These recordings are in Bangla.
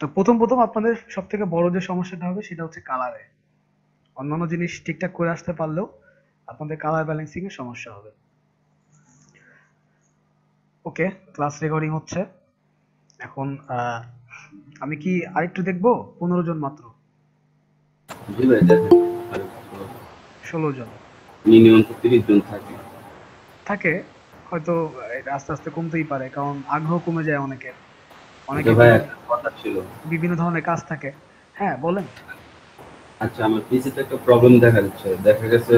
তো প্রথম আপনাদের সব থেকে বড় যে সমস্যাটা হবে সেটা হচ্ছে কালারে। অন্যান্য জিনিস ঠিকঠাক করে আসতে পারলেও আপনাদের কালার ব্যালেন্সিং এর সমস্যা হবে। ওকে, ক্লাস রেকর্ডিং হচ্ছে এখন। আমি কি আরেকটু দেখবো? 15 জন মাত্র। জি ভাই দেখেন, আর 16 জন মিনিমাম তো 30 জন থাকে। থাকে হয়তো। এটা আস্তে আস্তে কমতেই পারে, কারণ আগ্রহ কমে যায় অনেকের। আচ্ছা অনেকের ভাই, বিভিন্ন একটা কথা ছিল। বিভিন্ন ধরনের কাজ থাকে। হ্যাঁ, বলেন। আচ্ছা, আমার পিসিতে একটা প্রবলেম দেখা যাচ্ছে। দেখা গেছে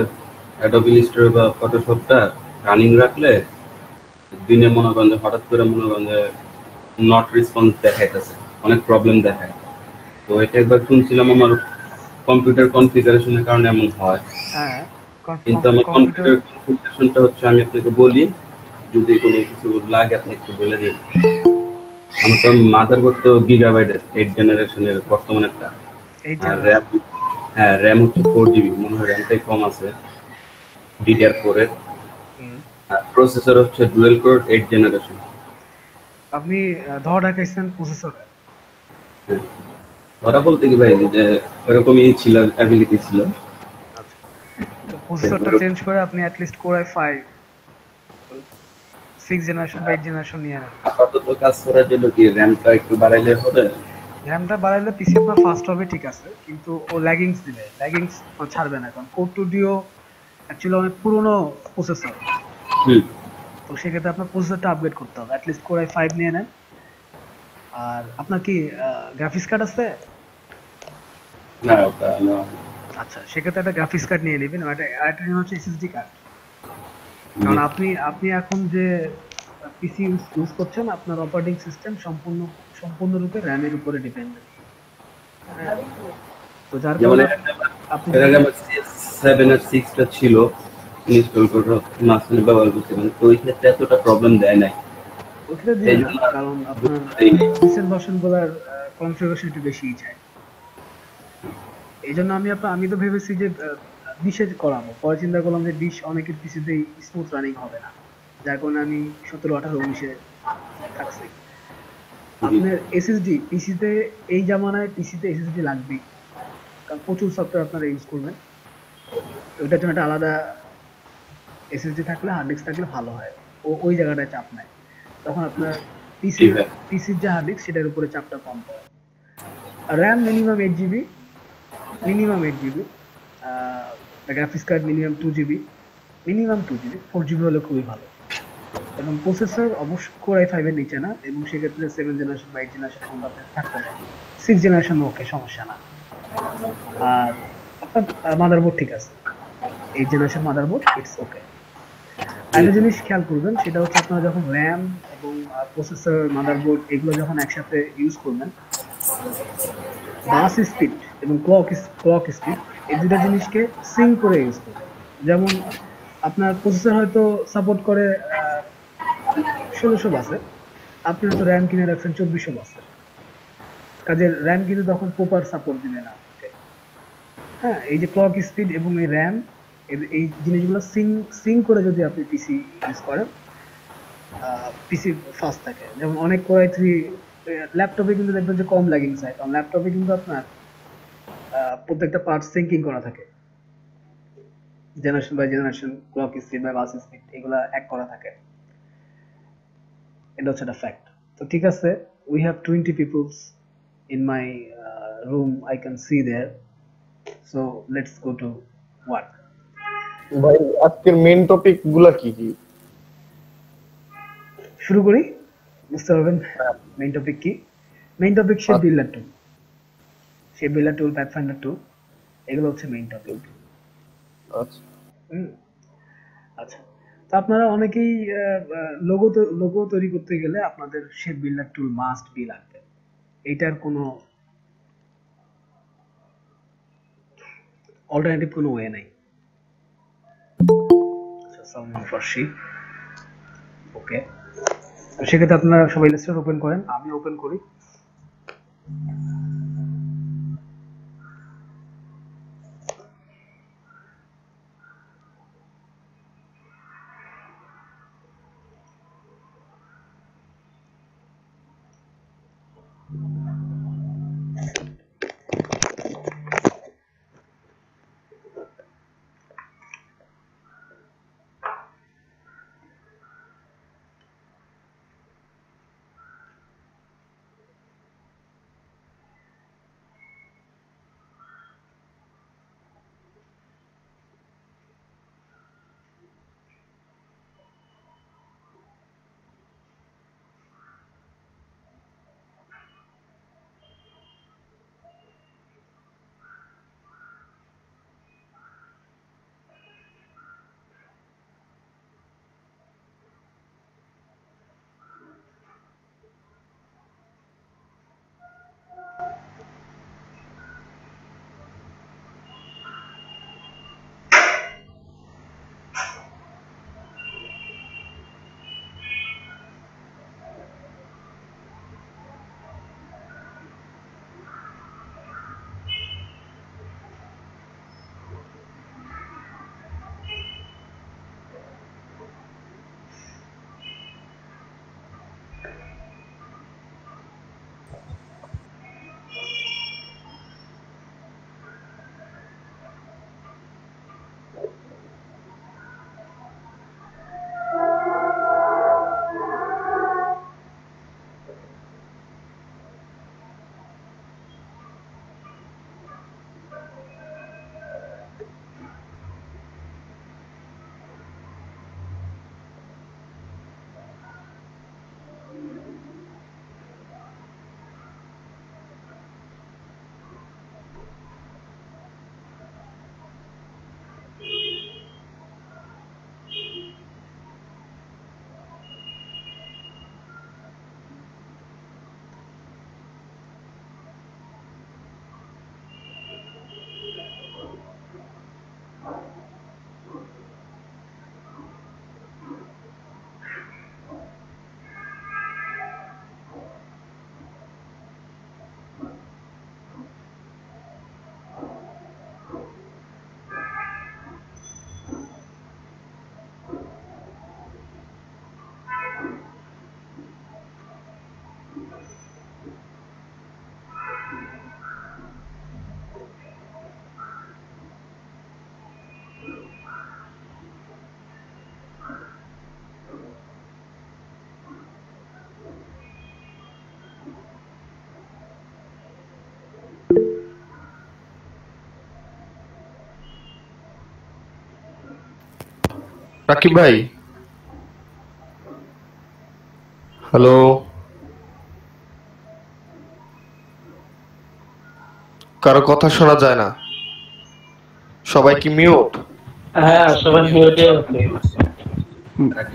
অ্যাডোবি ইলাস্ট্রেটর বা ফটোশপটা রানিং রাখলে দিনে মনে করেন যে হঠাৎ করে মনে করেন যে নট রেসপন্স দেখাইতেছে, অনেক প্রবলেম দেখায়। তো এটা একবার শুনছিলাম আমার কম্পিউটার কনফিগারেশনের কারণে এমন হয়। হ্যাঁ, কিন্তু আমার কম্পিউটার। কম্পিউটার কনফিগারেশনটা হচ্ছে, আমি আপনাকে বলি, যদি কোনো কিছু লাগে আপনি একটু বলে দিন। আমার তো মাদারবোর্ড তো গিগাবাইটের 8 জেনারেশনের বর্তমানে একটা। এইট আর র্যাম, জেনারেশন হ্যাঁ র্যাম হচ্ছে 4 জিবি, মনে হয় র্যামটাই কম আছে DDR4 এর। আর প্রসেসর হচ্ছে ডুয়েল কোর 8 জেনারেশন। আপনি ধরা রাখাইছেন প্রসেসরে। হ্যাঁ, ওরা বলতে কি ভাই যে ওরকমই ছিল, অ্যাবিলিটি ছিল। আচ্ছা, তো প্রসেসরটা চেঞ্জ করে আপনি অ্যাটলিস্ট কোরাই 5, 6 জেনারেশন বা 8 জেনারেশন নিয়ে নেন। আপাতত কাজ করার জন্য কি র্যামটা একটু বাড়াইলে হবে? র্যামটা বাড়াইলে পিসি আপনার ফাস্ট হবে, ঠিক আছে, কিন্তু ও ল্যাগিংস দিবে, ল্যাগিংস ছাড়বে না, কারণ কোর টু ডিও অ্যাকচুয়ালি অনেক পুরনো প্রসেসর। হুম। তো সেক্ষেত্রে আপনার প্রসেসরটা আপগ্রেড করতে হবে, অ্যাটলিস্ট কোরাই 5 নিয়ে নেন। আর আপনার কি গ্রাফিক্স কার্ড আছে? না, ওটা না। আচ্ছা, সেক্ষেত্রে একটা গ্রাফিক্স কার্ড নিয়ে নেবেন, আর একটা নিয়ে হচ্ছে এসএসডি কার্ড। জি। কারণ আপনি আপনি এখন যে পিসি ইউজ করছেন, আপনার অপারেটিং সিস্টেম সম্পূর্ণরূপে র্যামের উপরে ডিপেন্ডেন্ট। হ্যাঁ, তো যার যেমন কারণে এর আপনি এর আগে যখন আমার CS7 আর 6টা ছিল, ইনস্টল করে মাঝখানে ব্যবহার করছিলাম, তো ওই ক্ষেত্রে এতটা প্রবলেম দেয় নাই। ওইটা দিবে এই না, জন্য আর কারণ আপনার গুরুত্ব দেই নাই। রিসেন্ট ভার্সন গুলার কনফিগারেশন একটু বেশিই চায়। এই জন্য আমি তো ভেবেছি যে 20-এ করাবো, পরে চিন্তা করলাম যে 20 অনেকের পিসিতেই স্মুথ রানিং হবে না, যার কারণে আমি 17, 18, 19-এ থাকছি। জি। আপনার এসএসডি পিসিতে, এই জামানায় পিসিতে এসএসডি লাগবেই, কারণ প্রচুর সফটওয়্যার আপনারা ইউজ করবেন। ওইটার জন্য একটা আলাদা এসএসডি থাকলে, হার্ড ডিস্ক থাকলে ভালো হয়। ওই জায়গাটায় চাপ নেয়, তখন আপনার জি পিসির ভাই। পিসির যে হার্ড ডিস্ক সেটার উপরে চাপটা কম পড়ে। RAM minimum 8 GB, minimum 8 GB. Graphics card minimum 2 GB, minimum 2 GB, 4 GB হলে খুবই ভালো। এবং প্রসেসর অবশ্য কোর i5 এর নিচে না, এবং সেক্ষেত্রে 7 জেনারেশন বা 8 জেনারেশন ফোন আপনার থাকতে পারে। 6 জেনারেশন ওকে, সমস্যা না। আর আপনার মাদারবোর্ড ঠিক আছে, 8 জেনারেশন মাদারবোর্ড, ইটস ওকে। জি। আরেকটা জিনিস খেয়াল করবেন, সেটা হচ্ছে আপনারা যখন র্যাম এবং প্রসেসর, মাদারবোর্ড এগুলো যখন একসাথে ইউজ করবেন, বাস স্পিড এবং ক্লক স্পিড, এই দুটা জিনিসকে সিঙ্ক করে ইউজ করবেন। যেমন আপনার প্রসেসর হয়তো সাপোর্ট করে 1600 বাসে, আপনি হয়তো র্যাম কিনে রাখছেন 2400 বাসের, কাজের র্যাম কিন্তু তখন প্রপার সাপোর্ট দিবে না আপনাকে। হ্যাঁ, এই যে ক্লক স্পিড এবং এই র্যাম, এই জিনিসগুলো সিঙ্ক করে যদি আপনি পিসি ইউজ করেন, পিসি ফাস্ট থাকে। যেমন অনেক কোরাই 3 ল্যাপটপে কিন্তু দেখবেন যে কম ল্যাগিং চায়, কারণ ল্যাপটপে কিন্তু আপনার প্রত্যেকটা পার্ট সিঙ্কিং করা থাকে, generation by generation, clock speed by bus speed এগুলা এক করা থাকে। এটা হচ্ছে একটা ফ্যাক্ট। তো ঠিক আছে, we have 20 peoples in my room, I can see there. So let's go to work. ভাই, আজকের মেইন টপিক গুলা কি কি? শুরু করি, বুঝতে পারবেন মেইন টপিক কি। মেইন টপিক শেপ আচ্ছা। Builder tool, shape builder tool, pathfinder tool, এগুলো হচ্ছে মেইন টপিক। আচ্ছা। হুম, আচ্ছা। তো আপনারা অনেকেই লোগো তৈরি করতে গেলে আপনাদের shape builder tool must be লাগবে। এটার কোনো অল্টারনেটিভ কোনো ওয়ে নাই। আচ্ছা, সালমান ফার্সি, ওকে। তো সেক্ষেত্রে আপনারা সবাই ইলাস্ট্রেটর ওপেন করেন, আমি ওপেন করি। রাকিব ভাই, হ্যালো, কারো কথা শোনা যায় না, সবাই কি মিউট? হ্যাঁ সবাই মিউটে আছে।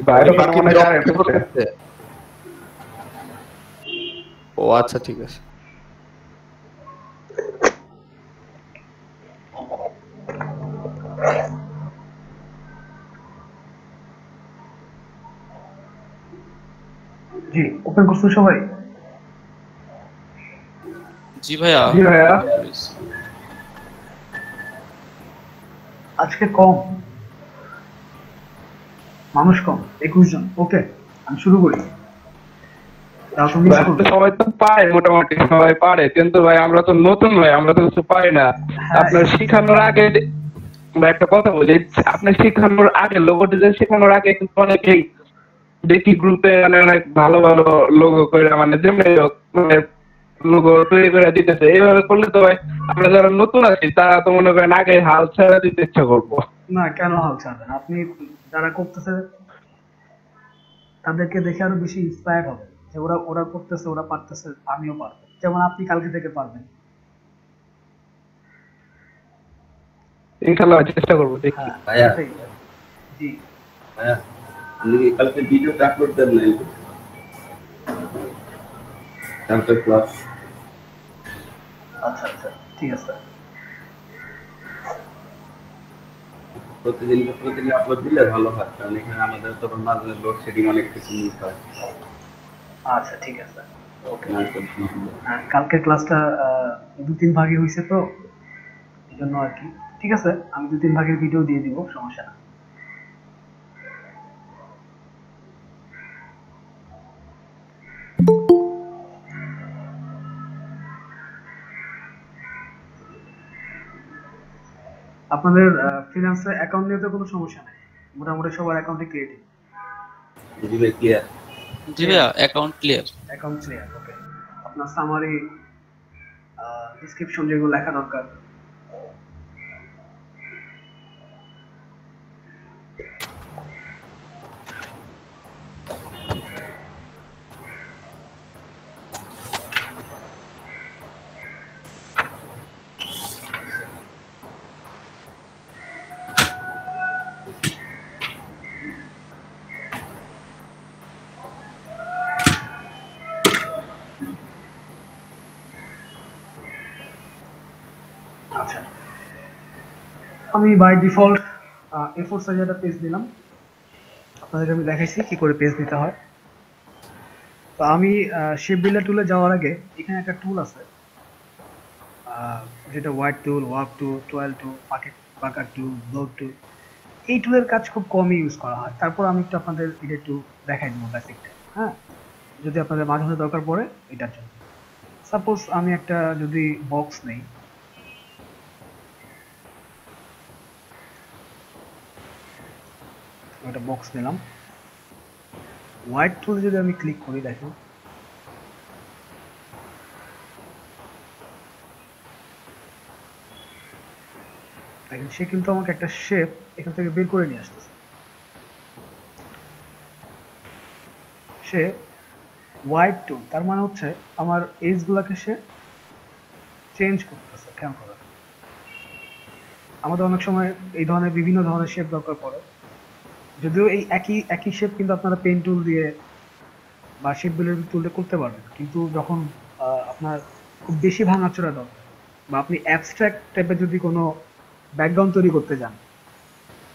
বাইরে কি মনে job হয় করতেছে? ও আচ্ছা, ঠিক আছে। জি, ওপেন করছেন সবাই? জি ভাইয়া। জি ভাইয়া। আজকে কম মানুষ, কম 21 জন। ওকে, আমি শুরু করি। তাও তো miss করবে। সবাই তো পারে, মোটামুটি সবাই পারে, কিন্তু ভাই আমরা তো নতুন ভাই, আমরা তো কিছু পারি না। হ্যাঁ, আপনার শিখানোর আগে ভাই একটা কথা বলি, আপনার শিখানোর আগে লোগো ডিজাইন শেখানোর আগে কিন্তু অনেকেই দেখি গ্রুপে মানে অনেক ভালো ভালো লোগো করে মানে যেমনি হোক মানে লোগো তৈরি করে দিতেছে। এইভাবে করলে তো ভাই আমরা যারা নতুন আছি তারা তো মনে করেন আগে হাল ছেড়ে দিতে ইচ্ছা করবো। না, কেন হাল ছাড়বেন? আপনি যারা করতেছে তাদেরকে দেখে আরো বেশি ইন্সপায়ার্ড হবে যে ওরা ওরা করতেছে, ওরা পারতেছে, আমিও পারবো। যেমন আপনি কালকে থেকে পারবেন। ইনশাল্লাহ চেষ্টা করবো, দেখি। হ্যাঁ, ভাইয়া। সেটাই। জি, হ্যাঁ, আপনি কি কালকে ভিডিওটা আপলোড দেন নাই? কালকে ক্লাস আচ্ছা আচ্ছা, ঠিক আছে। প্রতিদিন আপলোড দিলে ভালো হয়, কারণ এখানে আমাদের তো মাঝে লোডশেডিং অনেক কিছু মিস হয়। আচ্ছা, ঠিক আছে। ওকে। না, তো ভিডিও। কালকের ক্লাসটা 2-3 ভাগে হয়েছে তো, এই জন্য আর কি। ঠিক আছে, আমি 2-3 ভাগের ভিডিও দিয়ে দিব, সমস্যা না। আপনাদের ফিনান্সে অ্যাকাউন্ট নিয়ে তো কোনো সমস্যা নেই, মোটামুটি সবার অ্যাকাউন্টে ক্রিয়েটিভ। জি ভাই, ক্লিয়ার। জি ভাইয়া, অ্যাকাউন্ট ক্লিয়ার। অ্যাকাউন্ট ক্লিয়ার, ওকে। আপনার সামারি, ডিসক্রিপশন যেগুলো লেখা দরকার, আচ্ছা। আমি বাই ডিফল্ট A4 সাইজের একটা পেজ দিলাম। আপনাদেরকে আমি দেখাইছি কি করে পেজ দিতে হয়। তো আমি শেপ বিল্ডার টুলে যাওয়ার আগে এখানে একটা টুল আছে, যেটা হোয়াইট টুল, ওয়ার্ক টুল, টুয়েল টুল, পাকার টুল, ব্লক টুল। এই টুলের কাজ খুব কমই ইউজ করা হয়। তারপর আমি একটু আপনাদের এটা একটু দেখাই দেবো বেসিকটা। হ্যাঁ, যদি আপনাদের মাঝে মাঝে দরকার পড়ে এটার জন্য। সাপোজ আমি একটা যদি বক্স নেই, একটা বক্স নিলাম, হোয়াইট টুল যদি আমি ক্লিক করি, দেখেন দেখেন সে কিন্তু আমাকে একটা শেপ এখান থেকে বের করে নিয়ে আসতেছে। সে হোয়াইট টুল, তার মানে হচ্ছে আমার এজ গুলাকে সে চেঞ্জ করতেছে। কেমন করে আমাদের অনেক সময় এই ধরনের বিভিন্ন ধরনের শেপ দরকার পড়ে, যদিও এই একই একই শেপ কিন্তু আপনারা পেন টুল দিয়ে বা শেপ বিল্ডার টুল দিয়ে করতে পারবেন, কিন্তু যখন আপনার খুব বেশি ভাঙাচোরা দরকার বা আপনি অ্যাবস্ট্রাক্ট টাইপের যদি কোনো ব্যাকগ্রাউন্ড তৈরি করতে যান,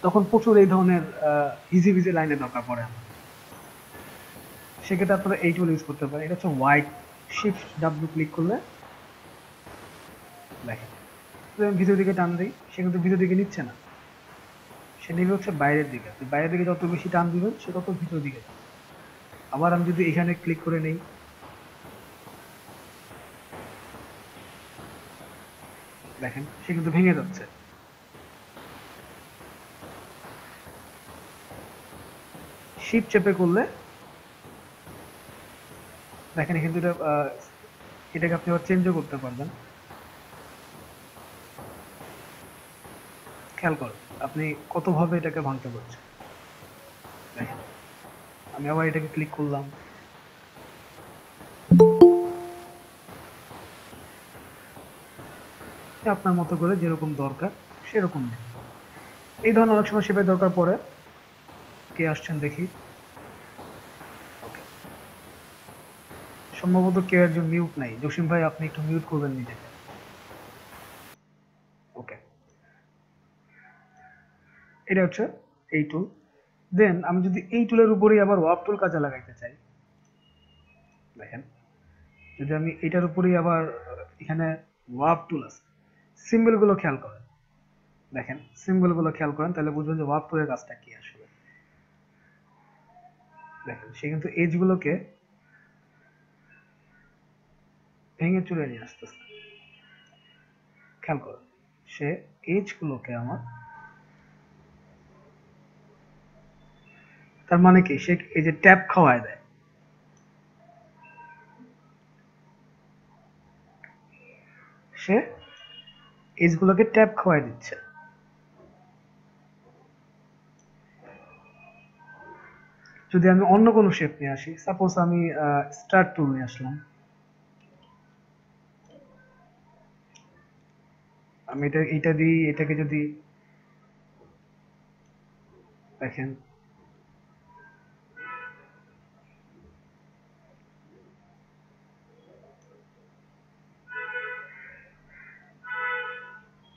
তখন প্রচুর এই ধরনের ইজি বিজি লাইনের দরকার পড়ে আমার। সেক্ষেত্রে আপনারা এই টুল ইউজ করতে পারেন। এটা হচ্ছে হোয়াইট, শিফট ডাব্লিউ ক্লিক করলে দেখেন ভিতর দিকে টান দিই, সে কিন্তু ভিতর দিকে নিচ্ছে না, সে নেবে হচ্ছে বাইরের দিকে। আপনি বাইরের দিকে যত বেশি টান দিবেন সে তত ভিতর দিকে যাবে। আবার আমি যদি এখানে ক্লিক করে নেই, দেখেন সে কিন্তু ভেঙে যাচ্ছে। শিপ চেপে করলে দেখেন কিন্তু এটাকে আপনি আবার চেঞ্জও করতে পারবেন। খেয়াল করুন আপনি কতভাবে এটাকে ভাঙতে পারছেন। দেখেন আমি আবার এটাকে ক্লিক করলাম, আপনার মতো করে যেরকম দরকার সেরকম নেই। এই ধরনের অনেক সময় শেপের দরকার পড়ে। কে আসছেন দেখি। সম্ভবত কেউ একজন মিউট নাই। জসিম ভাই আপনি একটু মিউট করবেন নিজেকে। ওকে, এটা হচ্ছে এই টুল। দেন আমি যদি এই টুলের উপরেই আবার ওয়ার্প টুল কাজে লাগাইতে চাই, দেখেন যদি আমি এটার উপরেই আবার এখানে ওয়ার্প টুল আছে, সিম্বল গুলো খেয়াল করেন, দেখেন সিম্বল গুলো খেয়াল করেন তাহলে বুঝবেন যে ওয়ার্প টুলের কাজটা কি আসলে। দেখেন সে কিন্তু এজ গুলোকে ভেঙে চুরে নিয়ে আসতেছে। খেয়াল করেন সে এজ গুলোকে আমার, তার মানে কি সে এই যে ট্যাপ খাওয়ায় দেয়, সে এজ গুলোকে ট্যাপ খাওয়ায় দিচ্ছে। যদি আমি অন্য কোনো শেপ নিয়ে আসি, সাপোজ আমি স্টার টুল নিয়ে আসলাম, আমি এটা দিই, এটাকে যদি দেখেন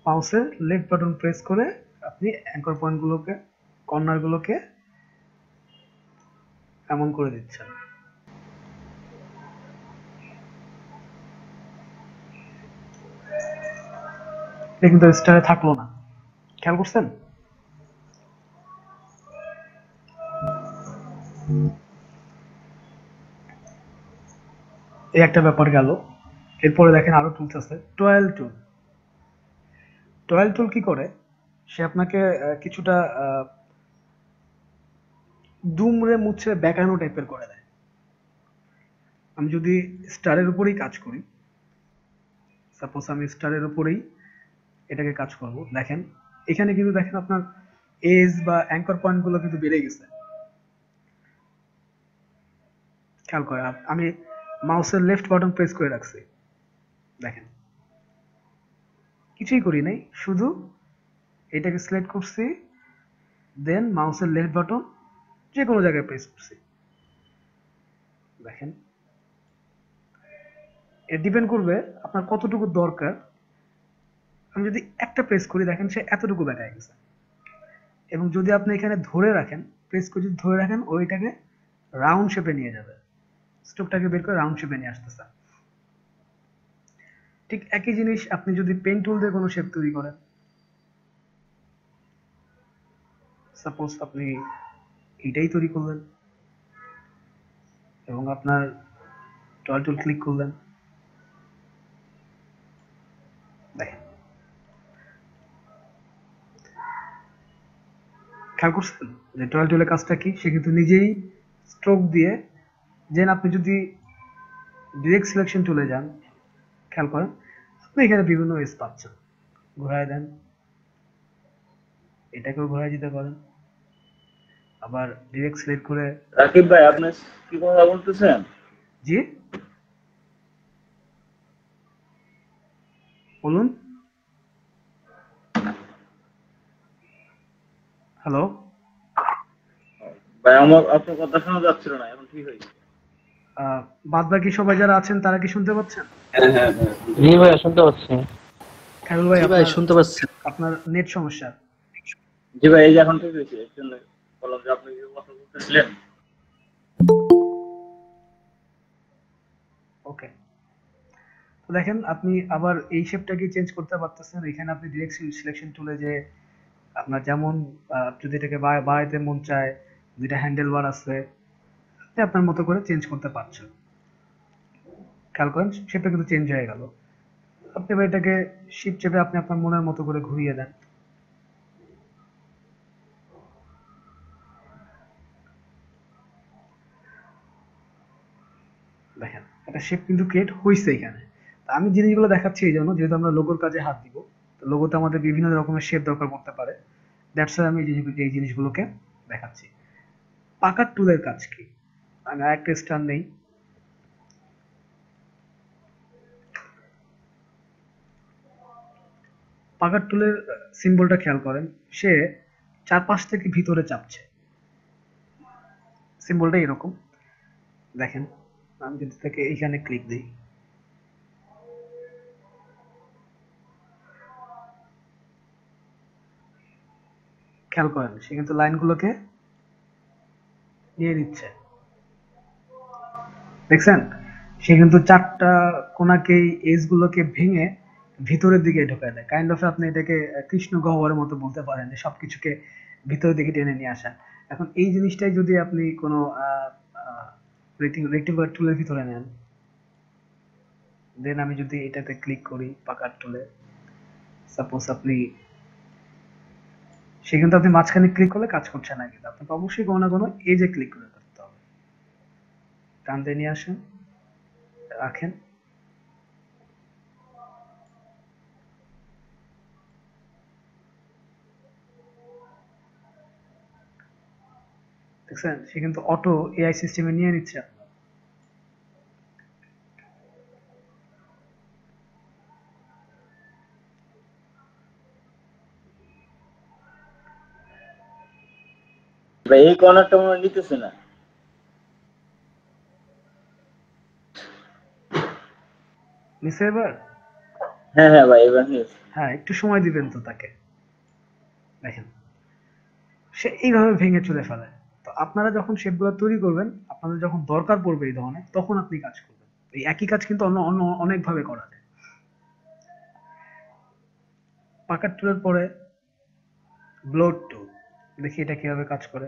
মাউসের লেফট বাটন প্রেস করে আপনি অ্যাঙ্কর পয়েন্ট গুলোকে, কর্নার গুলোকে এমন করে দিচ্ছেন। এটা কিন্তু স্টারে থাকলো না, খেয়াল করছেন? এই একটা ব্যাপার গেল। এরপরে দেখেন আরো টুলস আছে, টয়েল টুল। টয়েল টুল কি করে, সে আপনাকে কিছুটা দুমড়ে মুচড়ে বেঁকানো টাইপের করে দেয়। আমি যদি স্টারের উপরেই কাজ করি, সাপোজ আমি স্টারের উপরেই এটাকে কাজ করব, দেখেন এখানে কিন্তু দেখেন আপনার এজ বা অ্যাঙ্কর পয়েন্ট গুলো কিন্তু বেড়ে গেছে। খেয়াল করে আমি মাউসের লেফট বাটন প্রেস করে রাখছি, দেখেন কিছুই করি নাই, শুধু এটাকে সিলেক্ট করছি, দেন মাউসের লেফট বাটন যে কোনো জায়গায় প্রেস করছি। দেখেন এর ডিপেন্ড করবে আপনার কতটুকু দরকার। আমি যদি একটা প্রেস করি দেখেন সে এতটুকু বেঁকায় গেছে, এবং যদি আপনি এখানে ধরে রাখেন, প্রেস করে যদি ধরে রাখেন ওইটাকে রাউন্ড শেপে নিয়ে যাবে, স্ট্রোকটাকে বের করে রাউন্ড শেপে নিয়ে আসতেছে। ঠিক একই জিনিস আপনি যদি পেন টুল দিয়ে কোনো শেপ তৈরি করেন, সাপোজ আপনি এইটাই তৈরি করলেন এবং আপনার টয়েল টুল ক্লিক করলেন, দেখেন খেয়াল করছেন যে টয়েল টুলের কাজটা কি, সে কিন্তু নিজেই স্ট্রোক দিয়ে, দেন আপনি যদি ডিরেক্ট সিলেকশন টুলে যান, খেয়াল করেন আপনি এখানে বিভিন্ন ওয়েজ পাচ্ছেন। ঘোরায় দেন, এটাকেও ঘোরায় দিতে পারেন, আবার ডিরেক্ট সিলেক্ট করে। রাকিব ভাই আপনি কি কথা বলতেছেন? জি বলুন। হ্যালো ভাই আমার আপনার কথা শোনা যাচ্ছিল না, এখন ঠিক হয়েছে। বাদ বাকি সবাই যারা আছেন তারা কি শুনতে পাচ্ছেন? হ্যাঁ হ্যাঁ হ্যাঁ। জি ভাইয়া শুনতে পাচ্ছি। খায়রুল ভাই জি ভাই শুনতে পাচ্ছি। আপনার নেট সমস্যা। জি ভাই এই যে এখন ঠিক হয়েছে, এর জন্য বললাম যে আপনি কি কথা বলতেছিলেন। ওকে, তো দেখেন আপনি আবার এই শেপটাকে চেঞ্জ করতে পারতেছেন। এখানে আপনি ডিরেক্ট সিলেকশন টুলে যে আপনার যেমন যদি এটাকে বাড়াইতে মন চায়, দুইটা হ্যান্ডেল বার আছে, আপনি আপনার মতো করে চেঞ্জ করতে পারছেন। খেয়াল করেন শেপটা কিন্তু চেঞ্জ হয়ে গেল। আপনি এবার এটাকে শিফট চেপে আপনি আপনার মনের মতো করে ঘুরিয়ে দেন। দেখেন একটা শেপ কিন্তু ক্রিয়েট হয়েছে এখানে। তা আমি জিনিসগুলো দেখাচ্ছি এই জন্য, যেহেতু আমরা লোগোর কাজে হাত দিব, তো লোগোতে আমাদের বিভিন্ন রকমের শেপ দরকার পড়তে পারে। দ্যাটস আমি এই জিনিসগুলোকে দেখাচ্ছি। পাকার টুলের কাজ কি? আমি আরেকটা স্টার নেই, পাকার টুলের সিম্বলটা খেয়াল করেন, সে চারপাশ থেকে ভিতরে চাপছে, সিম্বলটা এরকম। দেখেন আমি যদি তাকে এইখানে ক্লিক দিই, খেয়াল করেন সে কিন্তু লাইনগুলোকে নিয়ে নিচ্ছে, দেখছেন? সে কিন্তু চারটা কোনাকেই এজ গুলোকে ভেঙে ভিতরের দিকে ঢোকায় দেয়। কাইন্ড অফ আপনি এটাকে কৃষ্ণ গহ্বরের মতো বলতে পারেন, যে সবকিছুকে ভিতরের দিকে টেনে নিয়ে আসা। এখন এই জিনিসটাই যদি আপনি কোনো রেক্টিফায়ার টুলের ভিতরে নেন, দেন আমি যদি এটাতে ক্লিক করি পাকার টুলে, সাপোজ আপনি, সে কিন্তু আপনি মাঝখানে ক্লিক করলে কাজ করছে না, কিন্তু আপনাকে অবশ্যই কোনো না কোনো এজে ক্লিক করে করতে হবে। টানতে নিয়ে আসেন, রাখেন, দেখছেন? সে কিন্তু অটো এআই সিস্টেমে নিয়ে নিচ্ছে। ভাই এই কর্নারটা মনে হয় নিতেছে না। নিচে এবার, হ্যাঁ হ্যাঁ ভাই এবার নিয়েছে। হ্যাঁ একটু সময় দিবেন তো তাকে। দেখেন সে এইভাবে ভেঙে চলে ফেলে। তো আপনারা যখন শেপগুলো তৈরি করবেন, আপনাদের যখন দরকার পড়বে এই ধরনের, তখন আপনি কাজ করবেন। এই একই কাজ কিন্তু অন্য অন্য অনেকভাবে করা যায়। পাকার টুলের পরে ব্লোড টুল, দেখি এটা কিভাবে কাজ করে।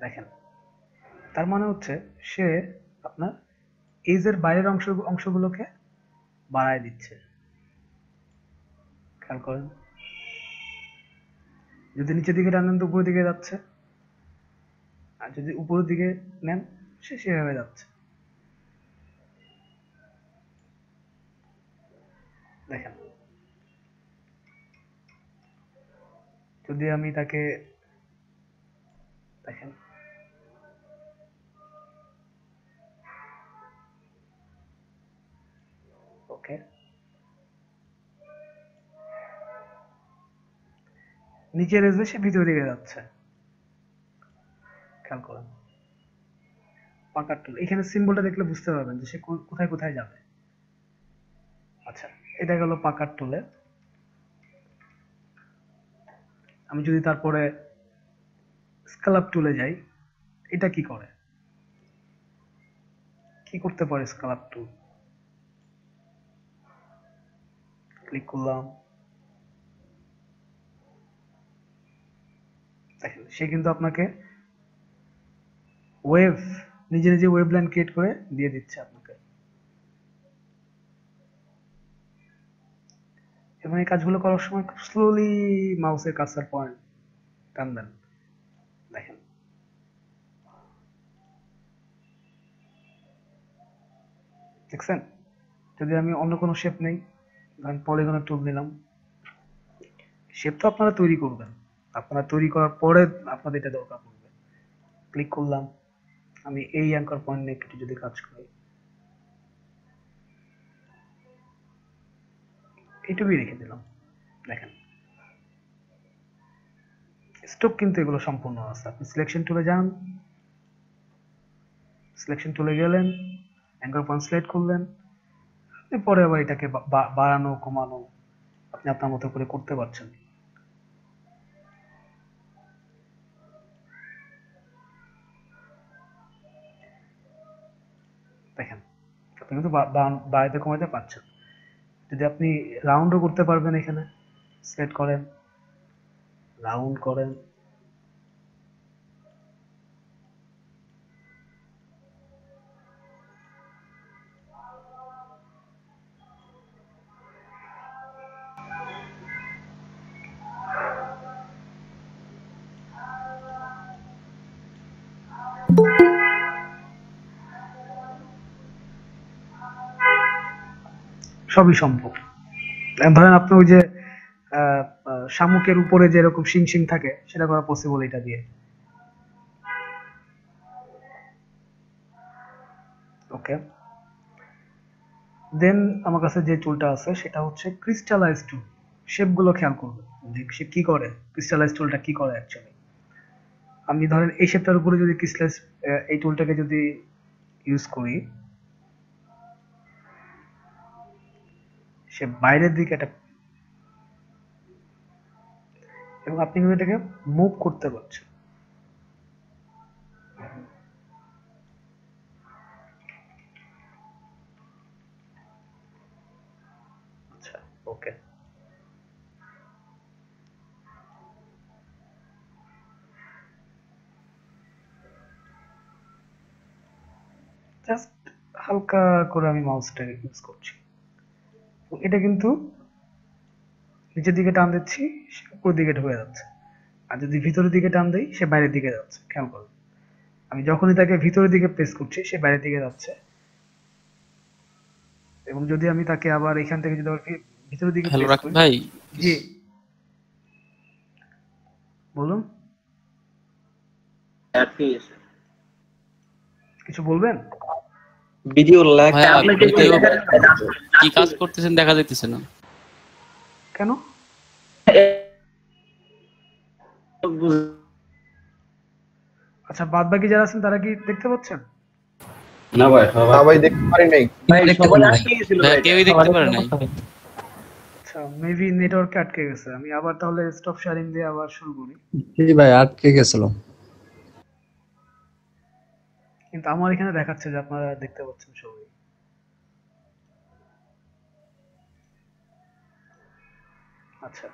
দেখেন তার মানে হচ্ছে সে আপনার এজের বাইরের অংশগুলোকে বাড়ায় দিচ্ছে, খেয়াল করেন। যদি নিচের দিকে টানেন তো উপরের দিকে যাচ্ছে, আর যদি উপরের দিকে নেন সে সেভাবে যাচ্ছে। দেখেন যদি আমি তাকে, দেখেন ওকে, নিচের এজে সে ভিতরের দিকে যাচ্ছে, খেয়াল করেন। পাকার টুল এখানে সিম্বলটা দেখলে বুঝতে পারবেন যে সে কোথায় কোথায় যাবে। আচ্ছা এটা গেল পাকার টুলে। আমি যদি তারপরে স্কেলাপ টুলে যাই, এটা কি করে, কি করতে পারে স্কেলাপ টুল? ক্লিক করলাম, দেখেন সে কিন্তু আপনাকে ওয়েভ, নিজে নিজে ওয়েভ লাইন ক্রিয়েট করে দিয়ে দিচ্ছে আপনাকে। এবং এই কাজগুলো করার সময় খুব স্লোলি মাউসের কার্সার পয়েন্ট টানবেন। দেখেন দেখছেন? যদি আমি অন্য কোনো শেপ নেই, ধরেন পলিগনের টুল নিলাম, শেপ তো আপনারা তৈরি করবেন, আপনারা তৈরি করার পরে আপনাদের এটা দরকার পড়বে। ক্লিক করলাম, আমি এই অ্যাঙ্কর পয়েন্ট নিয়ে একটু যদি কাজ করি, এইটুকুই রেখে দিলাম। দেখেন স্টোক কিন্তু এগুলো সম্পূর্ণ আছে। আপনি সিলেকশন টুলে যান, সিলেকশন টুলে গেলেন, অ্যাঙ্কর পয়েন্ট সিলেক্ট করলেন, পরে আবার এটাকে বাড়ানো কমানো আপনি আপনার মতো করে করতে পারছেন। দেখেন আপনি কিন্তু বাড়াইতে কমাইতে পারছেন। যদি আপনি রাউন্ডও করতে পারবেন, এখানে সিলেক্ট করেন, রাউন্ড করেন, সবই সম্ভব। ধরেন আপনি ওই যে শামুকের উপরে যেরকম শিং শিং থাকে সেটা করা পসিবল এটা দিয়ে। ওকে, দেন আমার কাছে যে টুলটা আছে সেটা হচ্ছে ক্রিস্টালাইজ টুল। শেপগুলো খেয়াল করবেন যে সে কি করে, ক্রিস্টালাইজ টুলটা কি করে অ্যাকচুয়ালি। আমি ধরেন এই শেপটার উপরে যদি ক্রিস্টালাইজ এই টুলটাকে যদি ইউজ করি, সে বাইরের দিকে একটা, এবং আপনি কিন্তু এটাকে মুভ করতে পারছেন। আচ্ছা, ওকে, জাস্ট হালকা করে আমি মাউসটাকে ইউজ করছি। এটা কিন্তু নিচের দিকে টান দিচ্ছি, সে উপর দিকে ঢুকে যাচ্ছে। আর যদি ভিতরের দিকে টান দেই, সে বাইরের দিকে যাচ্ছে। খেয়াল করুন, আমি যখনই তাকে ভিতরের দিকে প্রেস করছি, সে বাইরের দিকে যাচ্ছে। এবং যদি আমি তাকে আবার এখান থেকে যদি ভিতরের দিকে হ্যালো প্রেস রাকিব করি। ভাই, জি বলুন, আটকে গেছে। কিছু বলবেন? ভিডিও ল্যাগ ভাইয়া আপনি ভিডিও কি কাজ করতেছেন দেখা যাইতেছে না। কেন? আচ্ছা, বাদ বাকি যারা আছেন তারা কি দেখতে পাচ্ছেন? না ভাই, সবাই না ভাই দেখতে পারি নাই। ভাই সবাই আটকে গেছিল ভাইয়া ভাই। কেউই দেখতে পারে নাই। আচ্ছা, মেবি নেটওয়ার্কে আটকে গেছে। আমি আবার তাহলে স্টপ শেয়ারিং দিয়ে আবার শুরু করি। জি ভাই আটকে গেছিল। কিন্তু আমার এখানে দেখাচ্ছে যে আপনারা দেখতে পাচ্ছেন সবাই। আচ্ছা,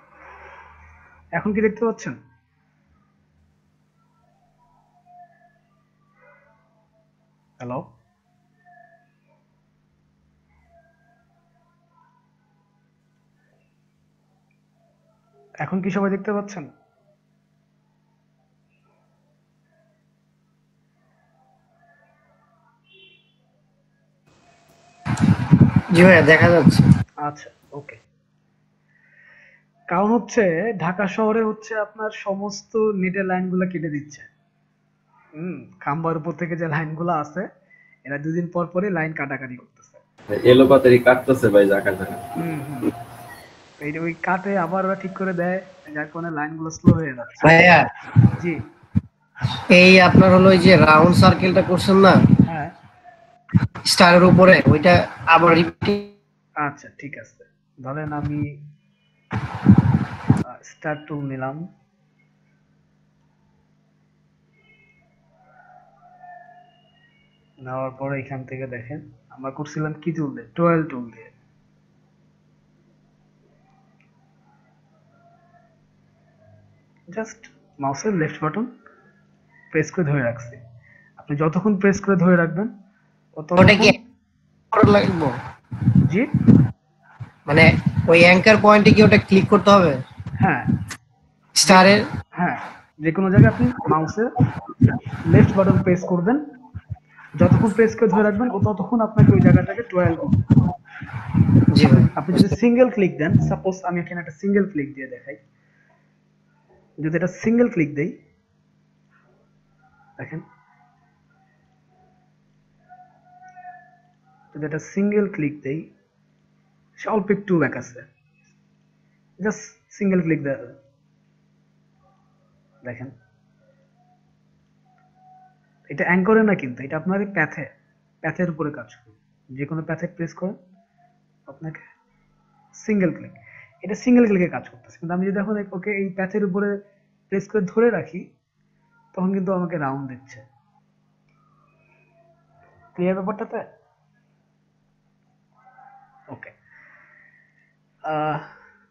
এখন কি দেখতে পাচ্ছেন? হ্যালো, এখন কি সবাই দেখতে পাচ্ছেন? জি ভাই দেখা যাচ্ছে। আচ্ছা, ওকে। কারণ হচ্ছে ঢাকা শহরে হচ্ছে আপনার সমস্ত নেটের লাইনগুলো কেটে দিচ্ছে। খাম্বার উপর থেকে যে লাইনগুলো আছে, এরা দুদিন পর পরই লাইন কাটাকাটি করতেছে। এলোপাতারি কাটতেছে ভাই জায়গা জায়গা। হুম। এই যে ওই কাটে আবার ওরা ঠিক করে দেয়, যার কারণে লাইনগুলো স্লো হয়ে যাচ্ছে। ভাইয়া জি, এই আপনার হলো ওই যে রাউন্ড সার্কেলটা করছেন না হ্যাঁ, স্টারের উপরে, ওইটা আবার রিপিট। আচ্ছা ঠিক আছে। ধরেন আমি স্টার টুল নিলাম, নেওয়ার পরে এখান থেকে দেখেন আমরা করছিলাম কি টুল দিয়ে, টুয়েল টুল দিয়ে। জাস্ট মাউসের লেফট বাটন প্রেস করে ধরে রাখছি। আপনি যতক্ষণ প্রেস করে ধরে রাখবেন ওটা কি ততক্ষণ। লাগবে? জি, মানে ওই অ্যাঙ্কার পয়েন্টে কি ওটা ক্লিক করতে হবে হ্যাঁ স্টারের? হ্যাঁ, যে কোনো জায়গায় আপনি মাউসের লেফট বাটন প্রেস করবেন, যতক্ষণ প্রেস করে ধরে রাখবেন ও ততক্ষণ আপনাকে ওই জায়গাটাকে টুয়েল করবে। জি ভাই। আপনি যদি সিঙ্গেল ক্লিক দেন, সাপোজ আমি এখানে একটা সিঙ্গেল ক্লিক দিয়ে দেখাই, যদি এটা সিঙ্গেল ক্লিক দেই, দেখেন যদি এটা সিঙ্গেল ক্লিক দেই, সে অল্প একটু ব্যাক আছে, জাস্ট সিঙ্গেল ক্লিক দেখেন। এটা অ্যাঙ্করে না, কিন্তু এটা আপনার প্যাথের উপরে কাজ করবে। যে কোনো প্যাথে প্রেস করেন, আপনাকে সিঙ্গেল ক্লিক, এটা সিঙ্গেল ক্লিকে কাজ করতেছে। কিন্তু আমি যদি এখন ওকে এই প্যাথের উপরে প্রেস করে ধরে রাখি, তখন কিন্তু আমাকে রাউন্ড দিচ্ছে। ক্লিয়ার ব্যাপারটাতে? ওকে,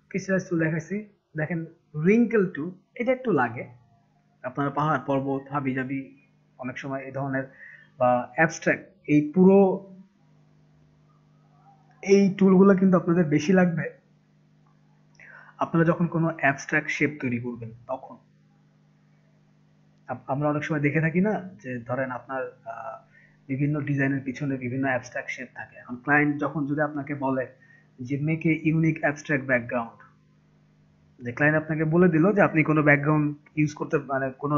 ক্রিস্টালাইজ টুল দেখাইছি। দেখেন রিঙ্কেল টুল, এটা একটু লাগে। আপনারা পাহাড় পর্বত হাবি জাবি অনেক সময় এই ধরনের বা অ্যাবস্ট্রাক্ট, এই টুলগুলো কিন্তু আপনাদের বেশি লাগবে আপনারা যখন কোনো অ্যাবস্ট্রাক্ট শেপ তৈরি করবেন। তখন আমরা অনেক সময় দেখে থাকি না, যে ধরেন আপনার বিভিন্ন ডিজাইনের পিছনে বিভিন্ন অ্যাবস্ট্রাক্ট শেপ থাকে। এখন ক্লায়েন্ট যখন যদি আপনাকে বলে যে make a unique abstract background. যে ক্লায়েন্ট আপনাকে বলে দিল যে আপনি কোনো ব্যাকগ্রাউন্ড ইউজ করতে, মানে কোনো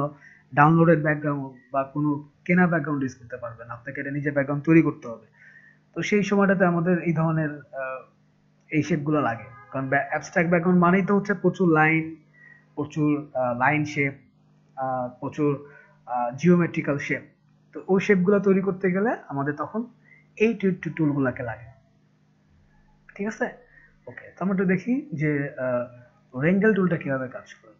ডাউনলোডেড ব্যাকগ্রাউন্ড বা কোনো কেনা ব্যাকগ্রাউন্ড ইউজ করতে পারবেন, আপনাকে এটা নিজের ব্যাকগ্রাউন্ড তৈরি করতে হবে। তো সেই সময়টাতে আমাদের এই ধরনের এই শেপগুলো লাগে, কারণ অ্যাবস্ট্রাক্ট ব্যাকগ্রাউন্ড মানেই তো হচ্ছে প্রচুর লাইন শেপ, প্রচুর জিওমেট্রিক্যাল শেপ। তো ওই শেপগুলো তৈরি করতে গেলে আমাদের তখন এই টুলগুলোকে লাগে। ঠিক আছে, ওকে। তো আমরা একটু দেখি যে রেঙ্গেল টুলটা কিভাবে কাজ করে।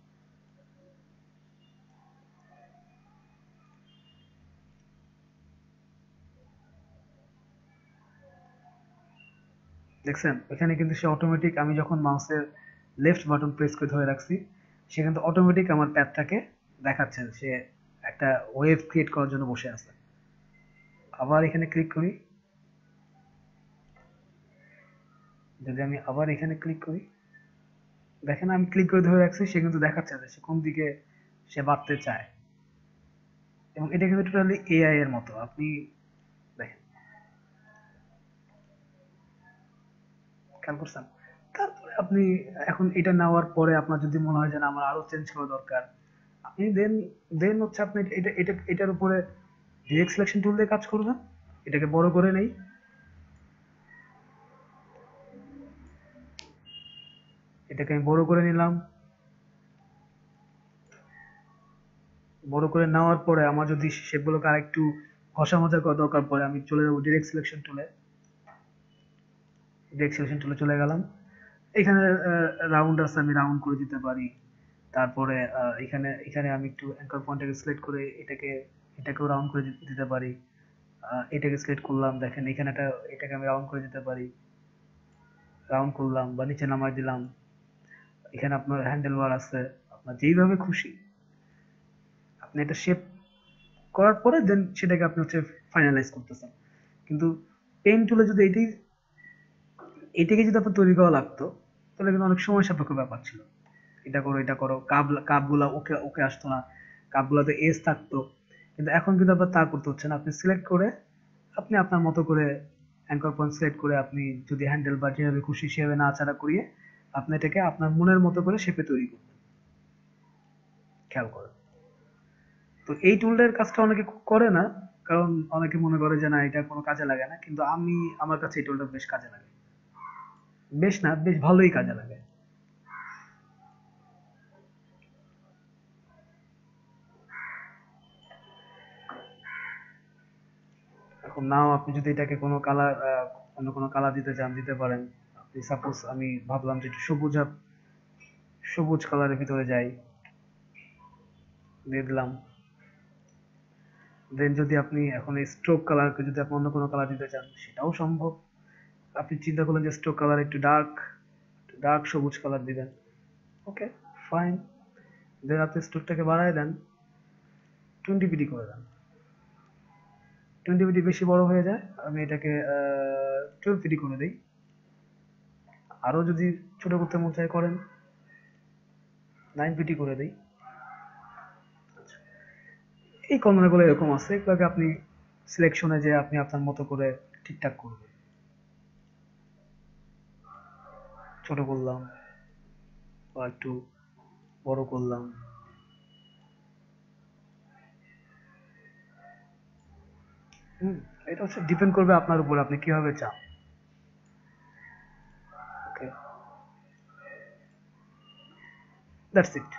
দেখছেন এখানে কিন্তু সে অটোমেটিক, আমি যখন মাউসের লেফট বাটন প্রেস করে ধরে রাখছি, সে কিন্তু অটোমেটিক আমার প্যাডটাকে দেখাচ্ছে, সে একটা ওয়েভ ক্রিয়েট করার জন্য বসে আছে। আবার এখানে ক্লিক করি, যদি আমি আবার এখানে ক্লিক করি, দেখেন আমি ক্লিক করে ধরে রাখছি, সে কিন্তু দেখাচ্ছে যে সে কোন দিকে সে বাড়তে চায়। এবং এটা কিন্তু টোটালি এআই এর মতো, আপনি দেখেন, খেয়াল করছেন? তারপরে আপনি এখন এটা নেওয়ার পরে আপনার যদি মনে হয় যে না আমার আরো চেঞ্জ করা দরকার, আপনি দেন হচ্ছে আপনি এটার উপরে ডিরেক্ট সিলেকশন টুল দিয়ে কাজ করবেন। এটাকে বড় করে নেই, এটাকে আমি বড় করে নিলাম। বড় করে নেওয়ার পরে আমার যদি শেপগুলোকে আরেকটু ঘষা মজা করা দরকার পড়ে, আমি চলে যাবো ডিরেক্ট সিলেকশন টুলে। ডিরেক্ট সিলেকশন টুলে চলে গেলাম, এখানে রাউন্ড আছে, আমি রাউন্ড করে দিতে পারি। তারপরে এখানে আমি একটু অ্যাঙ্কর পয়েন্টটাকে সিলেক্ট করে এটাকেও রাউন্ড করে দিতে পারি। এটাকে সিলেক্ট করলাম, দেখেন এখানে এটাকে আমি রাউন্ড করে দিতে পারি, রাউন্ড করলাম বা নিচে নামাই দিলাম। এখানে আপনার হ্যান্ডেল বার আছে, আপনার যেইভাবে খুশি আপনি একটা শেপ করার পরে দেন সেটাকে আপনি হচ্ছে ফাইনালাইজ করতেছেন। কিন্তু পেইন্ট টুলে যদি এটাকে যদি আপনার তৈরি করা লাগতো, তাহলে কিন্তু অনেক সময় সাপেক্ষ ব্যাপার ছিল। এটা করো, কাপগুলা ওকে ওকে আসতো না, কাপগুলাতে এজ থাকতো। কিন্তু এখন কিন্তু আপনার তা করতে হচ্ছে না, আপনি সিলেক্ট করে আপনি আপনার মতো করে অ্যাঙ্কর পয়েন্ট সিলেক্ট করে আপনি যদি হ্যান্ডেল বা যেভাবে খুশি সেভাবে নাড়াচাড়া করিয়ে আপনি এটাকে আপনার মনের মতো করে শেপে তৈরি করবেন। খেয়াল করেন। তো এই টুলটার কাজটা অনেকে করে না, কারণ অনেকে মনে করে যে না এটা কোনো কাজে লাগে না, কিন্তু আমার কাছে এই টুলটা বেশ কাজে লাগে। বেশ না, বেশ ভালোই কাজে লাগে। এখন নাও আপনি যদি এটাকে কোনো কালার, অন্য কোনো কালার দিতে চান দিতে পারেন। আপনি সাপোজ আমি ভাবলাম যে একটু সবুজ কালারের ভিতরে যাই, দিয়ে দিলাম। দেন যদি আপনি এখন এই স্ট্রোক কালারকে যদি আপনি অন্য কোনো কালার দিতে চান সেটাও সম্ভব। আপনি চিন্তা করলেন যে স্ট্রোক কালার একটু ডার্ক সবুজ কালার দিবেন, ওকে ফাইন। দেন আপনি স্ট্রোকটাকে বাড়ায় দেন, 20 পিটি করে দেন। 20 পিটি বেশি বড় হয়ে যায়, আমি এটাকে 12 পিটি করে দিই। আরো যদি ছোট করতে মন চায় করেন, 9 পিটি করে দিই। এই কর্নারগুলো এরকম আছে, এগুলোকে আপনি সিলেকশনে যে আপনি আপনার মতো করে ঠিকঠাক করবেন। ছোট করলাম বা একটু বড় করলাম। এটা হচ্ছে ডিপেন্ড করবে আপনার উপর, আপনি কিভাবে চান। ওকে, দ্যাটস ইট।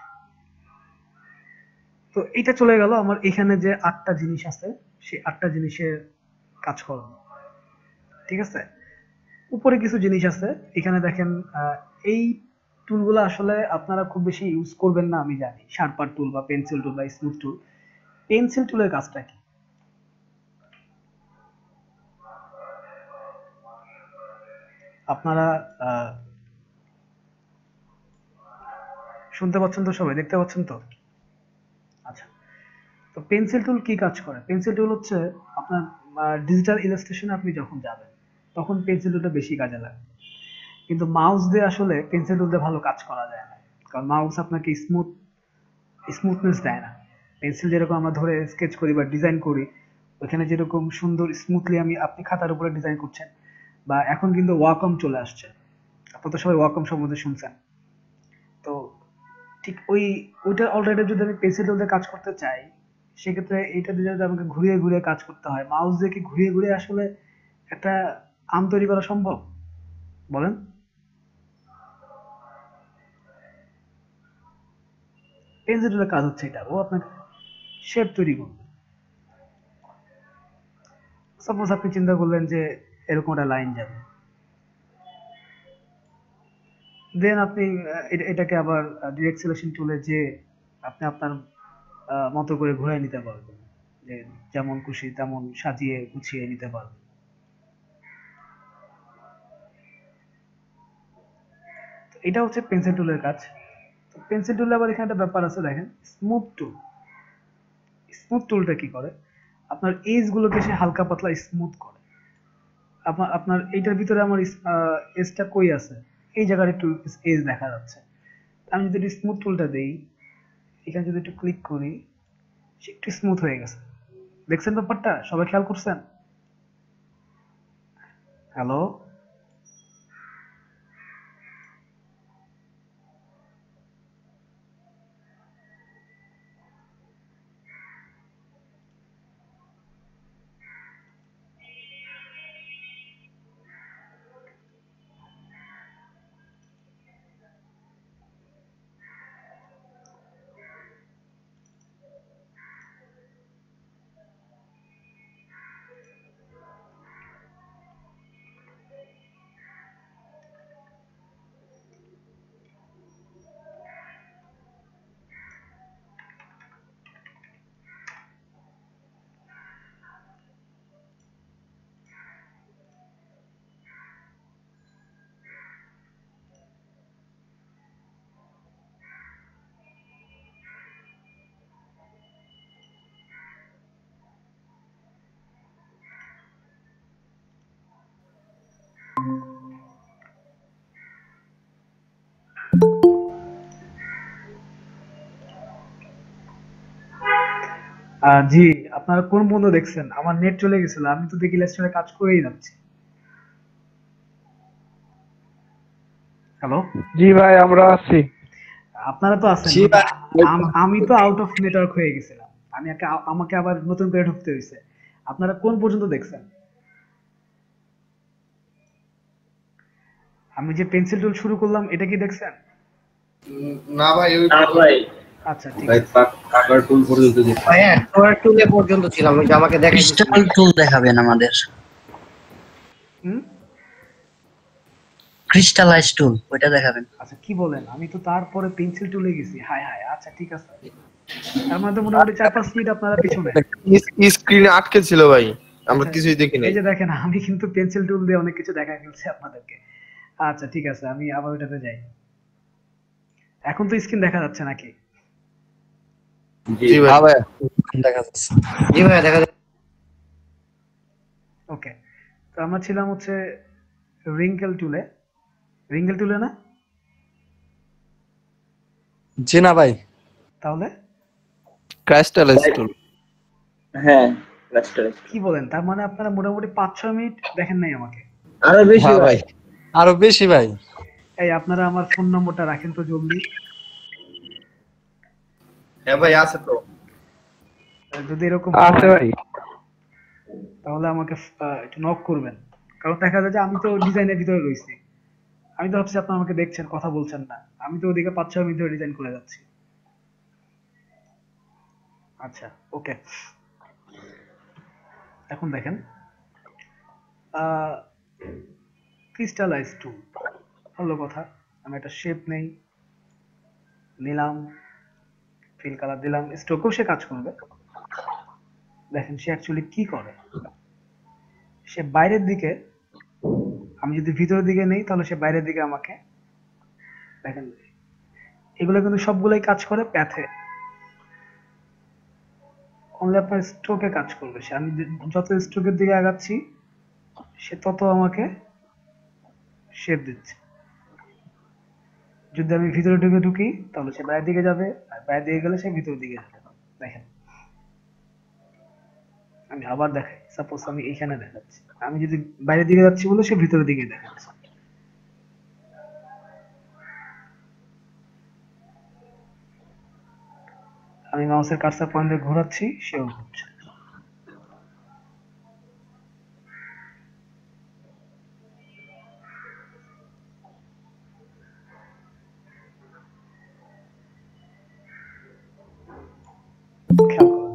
তো এটা চলে গেল আমার এখানে যে 8টা জিনিস আছে, সেই 8টা জিনিসের কাজ করুন। ঠিক আছে, উপরে কিছু জিনিস আছে এখানে দেখেন। এই টুলগুলো আসলে আপনারা খুব বেশি ইউজ করবেন না আমি জানি, শার্পার টুল বা পেন্সিল টুল বা স্মুথ টুল। পেন্সিল টুলের কাজটা কি? আপনারা শুনতে পাচ্ছেন তো, সবাই দেখতে পাচ্ছেন তো? আচ্ছা, তো পেন্সিল টুল কি কাজ করে? পেন্সিল টুল হচ্ছে আপনার ডিজিটাল ইলাস্ট্রেশনে আপনি যখন যাবেন তখন পেন্সিল টুলটা বেশি কাজে লাগে। কিন্তু মাউস দিয়ে আসলে পেন্সিল টুল দিয়ে ভালো কাজ করা যায় না, কারণ মাউস আপনাকে স্মুথনেস দেয় না। পেন্সিল যেরকম আমরা ধরে স্কেচ করি বা ডিজাইন করি, ওখানে যেরকম সুন্দর স্মুথলি আপনি খাতার উপরে ডিজাইন করছেন, বা এখন কিন্তু ওয়াকম চলে আসছে, আপনারা তো সবাই ওয়াকম সম্বন্ধে শুনছেন। তো ঠিক ওইটার অল্টারনেটিভ যদি আমি পেন্সিল টুল দিয়ে কাজ করতে চাই, সেক্ষেত্রে এইটা দিয়ে যদি আমাকে ঘুরিয়ে ঘুরিয়ে কাজ করতে হয়, মাউস দিয়ে কি ঘুরিয়ে ঘুরিয়ে আসলে একটা আম তৈরি করা সম্ভব? বলেন। পেন্সিল টুলের কাজ হচ্ছে এটা, ও আপনাকে শেপ তৈরি করবে। সাপোজ আপনি চিন্তা করলেন যে এরকম একটা লাইন যাবে, দেন আপনি এটাকে আবার ডিরেক্ট সিলেকশন টুলে যে আপনি আপনার মতো করে ঘুরিয়ে নিতে পারবেন, যে যেমন খুশি তেমন সাজিয়ে গুছিয়ে নিতে পারবেন। তো এটা হচ্ছে পেন্সিল টুলের কাজ। তো পেন্সিল টুলে আবার এখানে একটা ব্যাপার আছে, দেখেন স্মুথ টুল। স্মুথ টুলটা কি করে, আপনার এজ গুলোকে সে হালকা পাতলা স্মুথ করে। আপনার এইটার ভিতরে আমার এজটা কই আছে, এই জায়গার একটু এজ দেখা যাচ্ছে। আমি যদি স্মুথ টুলটা দেই, এখানে যদি একটু ক্লিক করি, সে একটু স্মুথ হয়ে গেছে। দেখছেন ব্যাপারটা? সবাই খেয়াল করছেন? হ্যালো? জি, আপনারা কোন বন্ধু দেখছেন? আমার নেট চলে গেছিল, আমি তো দেখি লেস্টারে কাজ করেই যাচ্ছি। হ্যালো? জি ভাই, আমরা আছি। আপনারা তো আছেন, আমি তো আউট অফ নেটওয়ার্ক হয়ে গেছিলাম। আমাকে আবার নতুন করে ঢুকতে হয়েছে। আপনারা কোন পর্যন্ত দেখছেন? আমি যে পেন্সিল টুল শুরু করলাম, এটা কি দেখছেন? না ভাই, ওই না ভাই, আচ্ছা ঠিক ভাই আছে। কাকার টুল পর্যন্ত যে হ্যাঁ, টোয়ার টুলে পর্যন্ত ছিলাম, ওই যে আমাকে ক্রিস্টাল দেখাই। টুল দেখাবেন আমাদের, হুম? ক্রিস্টালাইজ টুল ওইটা দেখাবেন। আচ্ছা কি বলেন, আমি তো তারপরে পেন্সিল টুলে গেছি। হায় হায়, আচ্ছা ঠিক আছে। তার মধ্যে মোটামুটি 4-5 মিনিট আপনারা পিছনে। স্ক্রিনে আটকে ছিল ভাই, আমরা আচ্ছা, কিছুই দেখি নাই। এই যে দেখেন, আমি কিন্তু পেন্সিল টুল দিয়ে অনেক কিছু দেখা ফেলছি আপনাদেরকে। আচ্ছা ঠিক আছে, আমি আবার ওইটাতে যাই। এখন তো স্ক্রিন দেখা যাচ্ছে নাকি? জি ভাই। দেখা যাচ্ছে। জি ভাই, দেখা যায়। ওকে, তো আমরা ছিলাম হচ্ছে রিঙ্কেল টুলে। রিঙ্কেল টুলে না? জি না ভাই, তাহলে ক্রাইস্টালাইজ টুল। হ্যাঁ রাস্টার কি বলেন, তার মানে আপনারা মোটামুটি 5-6 মিনিট দেখেন নাই আমাকে। আরো বেশি হ্যাঁ ভাই। ভাই, আরো বেশি ভাই। এই আপনারা আমার ফোন নম্বরটা রাখেন তো জলদি। হ্যাঁ ভাই, আছে তো। যদি এরকম আছে হয়, ভাই। তাহলে আমাকে একটু নক করবেন। কারণ দেখা যায় যে আমি তো ডিজাইনের ভিতরে রয়েছি। আমি তো ভাবছি আপনারা আমাকে দেখছেন, কথা বলছেন না। আমি তো ওদিকে 5-6 মিনিট ধরে ডিজাইন করে যাচ্ছি। আচ্ছা ওকে, এখন দেখেন ক্রিস্টালাইজ টুল, ভালো কথা। আমি একটা শেপ নেই, নিলাম, ফিল কালার দিলাম, স্ট্রোকও সে কাজ করবে। দেখেন সে অ্যাকচুয়ালি কি করে, সে বাইরের দিকে, আমি যদি ভিতরের দিকে নেই তাহলে সে বাইরের দিকে আমাকে, দেখেন এগুলো কিন্তু সবগুলোই কাজ করে প্যাথে। অনলি আপনার স্ট্রোকে কাজ করবে সে। আমি যত স্ট্রোকের দিকে আগাচ্ছি, সে তত আমাকে শেপ দিচ্ছে। যদি আমি ভিতরে ঢুকি তাহলে সে বাইরের দিকে যাবে, আর বাইরের দিকে গেলে সে ভিতরের দিকে যাবে। দেখেন আমি আবার দেখাই, সাপোজ আমি এইখানে দেখাচ্ছি, আমি যদি বাইরের দিকে যাচ্ছি বলে সে ভিতরের দিকে দেখাচ্ছে। আমি মাউসের কার্সার পয়েন্টে ঘোরাচ্ছি, সেও ঘুরছে। খেয়াল করুন।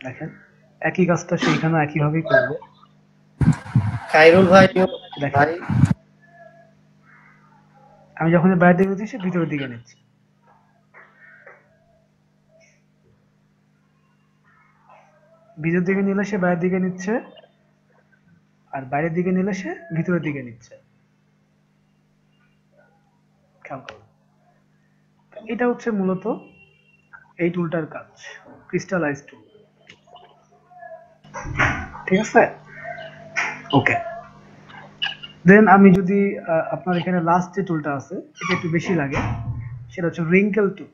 দেখেন একই কাজটা সেইখানে একইভাবেই করবে। খাইরুল ভাই দেখেন ভাই আমি যখন বাইরে দিকে নিচ্ছি, সে ভিতরের দিকে নিচ্ছে। ভিতর দিকে নিলে সে বাইরের দিকে নিচ্ছে, আর বাইরের দিকে নিলে সে ভিতরের দিকে নিচ্ছে। খেয়াল করুন। এটা হচ্ছে মূলত এই টুলটার কাজ, ক্রিস্টালাইজ টুল। ঠিক আছে, ওকে। দেন আমি যদি আপনার এখানে লাস্ট যে টুলটা আছে, এটা একটু বেশি লাগে, সেটা হচ্ছে রিঙ্কেল টুল।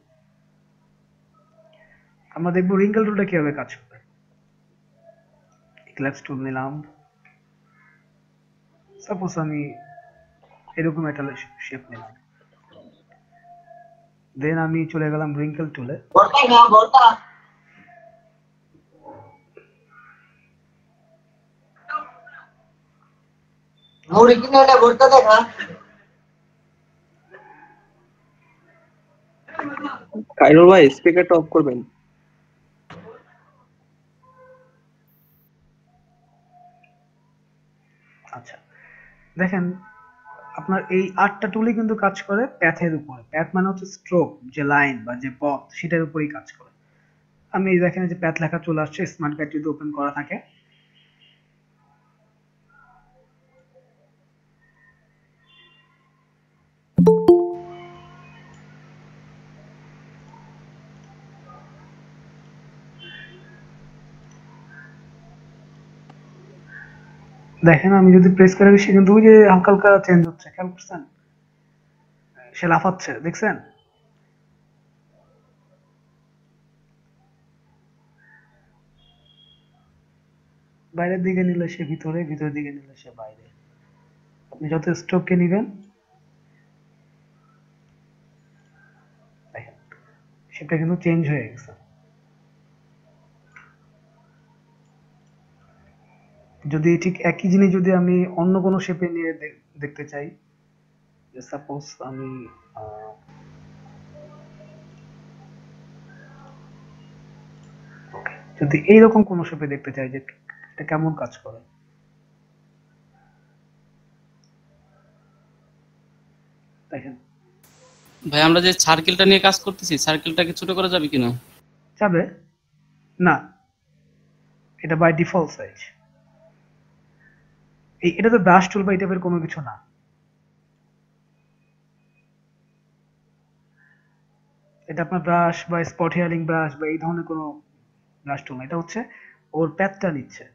আমরা দেখবো রিঙ্কেল টুলটা কিভাবে কাজ করে। ক্ল্যাপস টুল নিলাম, সাপোজ আমি এরকম একটা শেপ নিলাম, দেন আমি চলে গেলাম রিঙ্কেল টুলে। কাইরুল ভাই স্পিকারটা অফ করবেন। আচ্ছা, দেখেন আপনার এই 8টা টুলই কিন্তু কাজ করে প্যাথের উপরে। প্যাথ মানে হচ্ছে স্ট্রোক, যে লাইন বা যে পথ, সেটার উপরেই কাজ করে। আমি এই দেখেন যে প্যাথ লেখা চলে আসছে, স্মার্ট গাইড যদি ওপেন করা থাকে। দেখেন আমি যদি প্রেস করে সে কিন্তু ওই যে হালকা হালকা চেঞ্জ হচ্ছে, খেয়াল করছেন? সে লাফাচ্ছে, দেখছেন? বাইরের দিকে নিলে সে ভিতরে, ভিতরের দিকে নিলে সে বাইরে। আপনি যত স্ট্রোককে নিবেন, দেখেন সেটা কিন্তু চেঞ্জ হয়ে গেছে। যদি ঠিক একই জিনিস যদি আমি অন্য কোনো শেপে নিয়ে দেখতে চাই, সাপোজ আমি যদি এইরকম কোনো শেপে দেখতে চাই যে এটা কেমন কাজ করে, দেখেন ভাই আমরা যে সার্কেলটা নিয়ে কাজ করতেছি, সার্কেলটাকে ছোট করা যাবে কিনা? যাবে না, এটা বাই ডিফল্ট সাইজ। এটা তো ব্রাশ টুল বা এই টাইপের কোনো কিছু না। এটা আপনার ব্রাশ বা স্পট হেয়ারিং ব্রাশ বা এই ধরনের কোনো ব্রাশ টুল না। এটা হচ্ছে ওর প্যাথটা নিচ্ছে।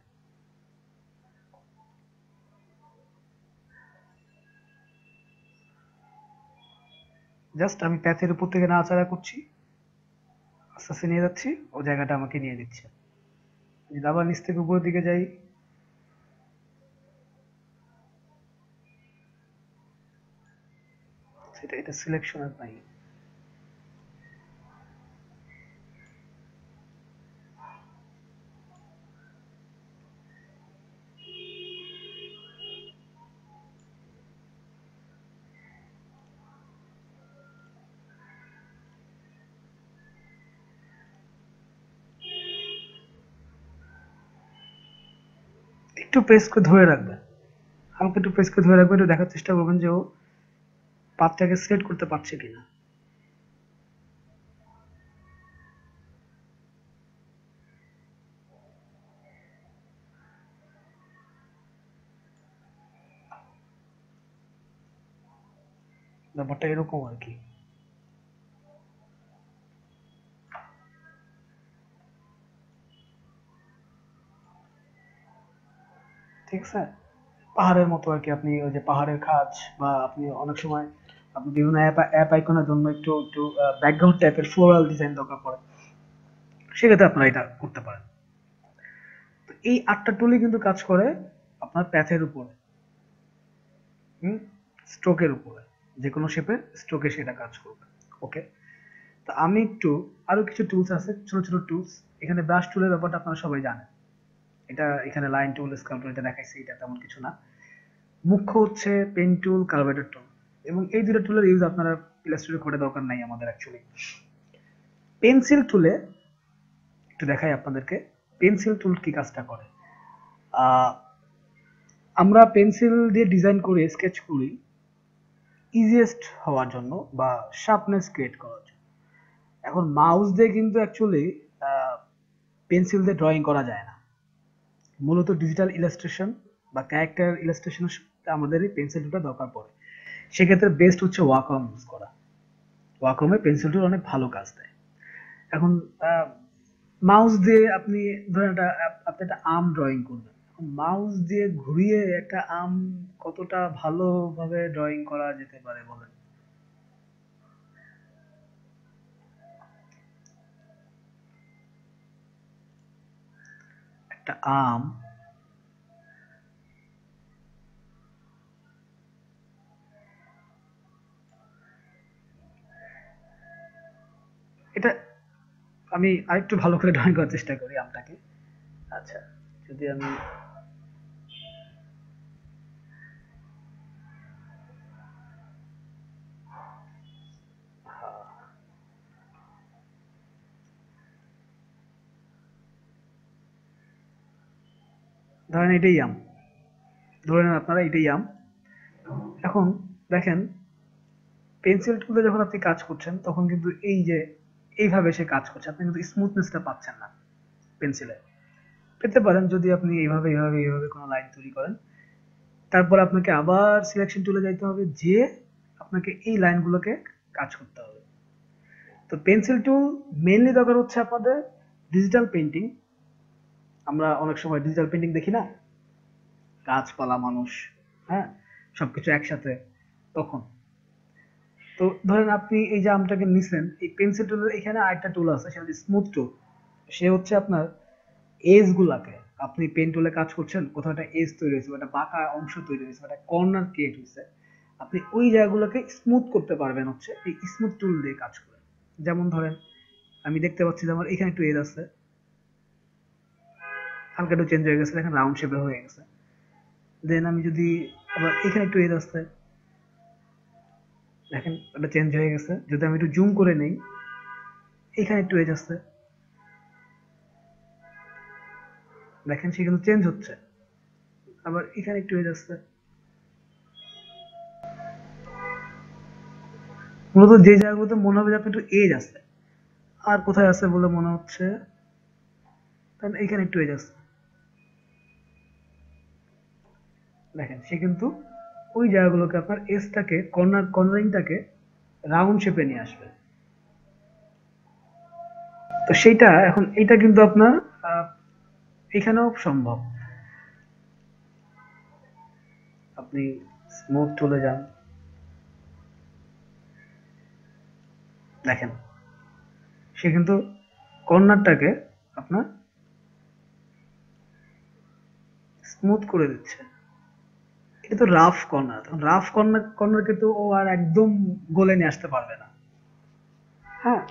জাস্ট আমি প্যাথের উপর থেকে নাড়াচাড়া করছি, আস্তে আস্তে নিয়ে যাচ্ছি, ও জায়গাটা আমাকে নিয়ে দিচ্ছে। যদি আবার নিচ থেকে উপরের দিকে যাই, সেটা এটা সিলেকশনের নাই। একটু প্রেস করে ধরে রাখবেন, হালকা একটু প্রেস করে ধরে রাখবেন, একটু দেখার চেষ্টা করবেন যে ও পাতটাকে সিলেক্ট করতে পারছে কিনা। ব্যাপারটা এরকম আর কি। ঠিক আছে, পাহাড়ের মতো আর কি। আপনি ওই যে পাহাড়ের খাঁজ, বা আপনি অনেক সময় আপনি বিভিন্ন অ্যাপ আইকনের জন্য একটু একটু ব্যাকগ্রাউন্ড টাইপের ফ্লোরাল ডিজাইন দরকার পড়ে, সেক্ষেত্রে আপনারা এটা করতে পারেন। তো এই 8টা টুলই কিন্তু কাজ করে আপনার প্যাথের উপরে, স্ট্রোকের উপরে, যে কোনো শেপের স্ট্রোকে সেটা কাজ করবে। ওকে, তো আমি একটু আরো কিছু টুলস আছে, ছোট ছোট টুলস। এখানে ব্রাশ টুলের ব্যাপারটা আপনারা সবাই জানেন, এটা এখানে লাইন টুল, স্কাল্প টুল এটা দেখাইছি, এটা তেমন কিছু না। মুখ্য হচ্ছে পেন টুল, কার্ভেটর টুল, এবং এই দুটো টুলের ইউজ আপনারা ইলাস্ট্রেটর কোডে দরকার নাই আমাদের অ্যাকচুয়ালি। পেন্সিল টুলে একটু দেখাই আপনাদেরকে, পেন্সিল টুল কি কাজটা করে। আমরা পেন্সিল দিয়ে ডিজাইন করি, স্কেচ করি ইজিয়েস্ট হওয়ার জন্য বা শার্পনেস ক্রিয়েট করার জন্য। এখন মাউস দিয়ে কিন্তু অ্যাকচুয়ালি পেন্সিল দিয়ে ড্রয়িং করা যায় না। মূলত ডিজিটাল ইলাস্ট্রেশন বা ক্যারেক্টার ইলাস্ট্রেশনের আমাদের এই পেন্সিল টুলটা দরকার পড়ে। সেক্ষেত্রে বেস্ট হচ্ছে ওয়াকম ইউজ করা। ওয়াকমে পেন্সিল টুল অনেক ভালো কাজ দেয়। এখন মাউস দিয়ে আপনি ধরেন আপনি একটা আম ড্রয়িং করবেন, মাউস দিয়ে ঘুরিয়ে একটা আম কতটা ভালোভাবে ড্রয়িং করা যেতে পারে বলেন? একটা আম এটা আমি আরেকটু ভালো করে ড্রয়িং করার চেষ্টা করি আমটাকে। আচ্ছা, যদি আমি ধরেন এটাই আম, ধরে নেন আপনারা এটাই আম। এখন দেখেন পেন্সিল টুলে যখন আপনি কাজ করছেন তখন কিন্তু এই যে এইভাবে সে কাজ করছে, আপনি কিন্তু স্মুথনেসটা পাচ্ছেন না পেন্সিলে। পেতে পারেন যদি আপনি এইভাবে এইভাবে এইভাবে কোনো লাইন তৈরি করেন, তারপর আপনাকে আবার সিলেকশন টুলে যাইতে হবে, যে আপনাকে এই লাইনগুলোকে কাজ করতে হবে। তো পেন্সিল টুল মেইনলি দরকার হচ্ছে আপনাদের ডিজিটাল পেইন্টিং। আমরা অনেক সময় ডিজিটাল পেইন্টিং দেখি না, গাছপালা, মানুষ, হ্যাঁ, সবকিছু একসাথে, তখন। তো ধরেন আপনি এই যে আমটাকে নিছেন, এই পেন্সিল টুলের এখানে আরেকটা টুল আছে, সেটা হচ্ছে স্মুথ টুল। সে হচ্ছে আপনার এজ গুলাকে, আপনি পেন টুলে কাজ করছেন, কোথাও একটা এজ তৈরি হয়েছে, একটা বাঁকা অংশ তৈরি হয়েছে, একটা কর্নার ক্রিয়েট হয়েছে, আপনি ওই জায়গাগুলোকে স্মুথ করতে পারবেন হচ্ছে এই স্মুথ টুল দিয়ে কাজ করে। যেমন ধরেন আমি দেখতে পাচ্ছি যে আমার এখানে একটু এজ আছে, হালকা একটু চেঞ্জ হয়ে গেছে, দেখেন রাউন্ড শেপে হয়ে গেছে। দেন আমি যদি আবার এখানে একটু এজ আছে, দেখেন এটা চেঞ্জ হয়ে গেছে। যদি আমি একটু জুম করে নেই, এখানে একটু এজ আছে, দেখেন সে কিন্তু চেঞ্জ হচ্ছে। আবার এখানে একটু এজ আছে। মূলত যে জায়গাগুলোতে মনে হবে যে আপনি একটু এজ আছে, আর কোথায় আছে বলে মনে হচ্ছে, তাহলে এখানে একটু এজ আছে, দেখেন সে কিন্তু ওই জায়গাগুলোকে আপনার এজটাকে, কর্নারিংটাকে রাউন্ড শেপে নিয়ে আসবে। তো সেইটা এখন এইটা কিন্তু আপনার এখানেও সম্ভব। আপনি স্মুথ টুলে যান, দেখেন সে কিন্তু কর্নারটাকে আপনার স্মুথ করে দিচ্ছে। এটা তো রাফ কর্নার, রাফ কর্নারকে তো ও আর একদম গলে নিয়ে আসতে পারবে না। হ্যাঁ,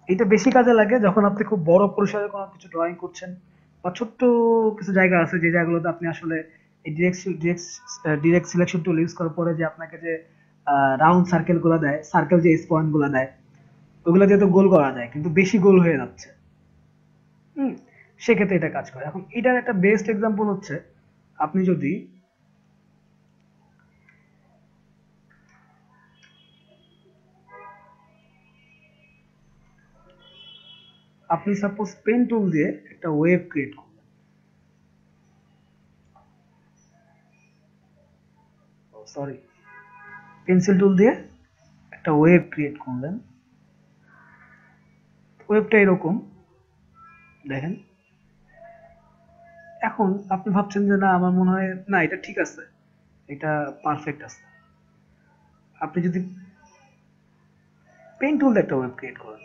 এটা বেশি কাজে লাগে যখন আপনি খুব বড় পরিসরে কোনো কিছু ড্রয়িং করছেন, বা ছোট্ট কিছু জায়গা আছে যে জায়গাগুলোতে আপনি আসলে এই ডিরেক্ট সিলেকশন টুল ইউজ করার পরে যে আপনাকে যে রাউন্ড সার্কেল গুলো দেয়, সার্কেল যে এজ পয়েন্ট গুলো দেয়, ওগুলো দিয়ে তো গোল করা যায়, কিন্তু বেশি গোল হয়ে যাচ্ছে। সেক্ষেত্রে এটা কাজ করে। এখন এটার একটা বেস্ট এক্সাম্পল হচ্ছে, আপনি যদি আপনি সাপোজ পেন টুল দিয়ে একটা ওয়েভ ক্রিয়েট করলেন, সরি, পেন্সিল টুল দিয়ে একটা ওয়েভ ক্রিয়েট করলেন, ওয়েভটা এরকম দেখেন। এখন আপনি ভাবছেন যে না, আমার মনে হয় না এটা ঠিক আছে, এটা পারফেক্ট আছে। আপনি যদি পেন টুল দিয়ে একটা ওয়েব ক্রিয়েট করেন,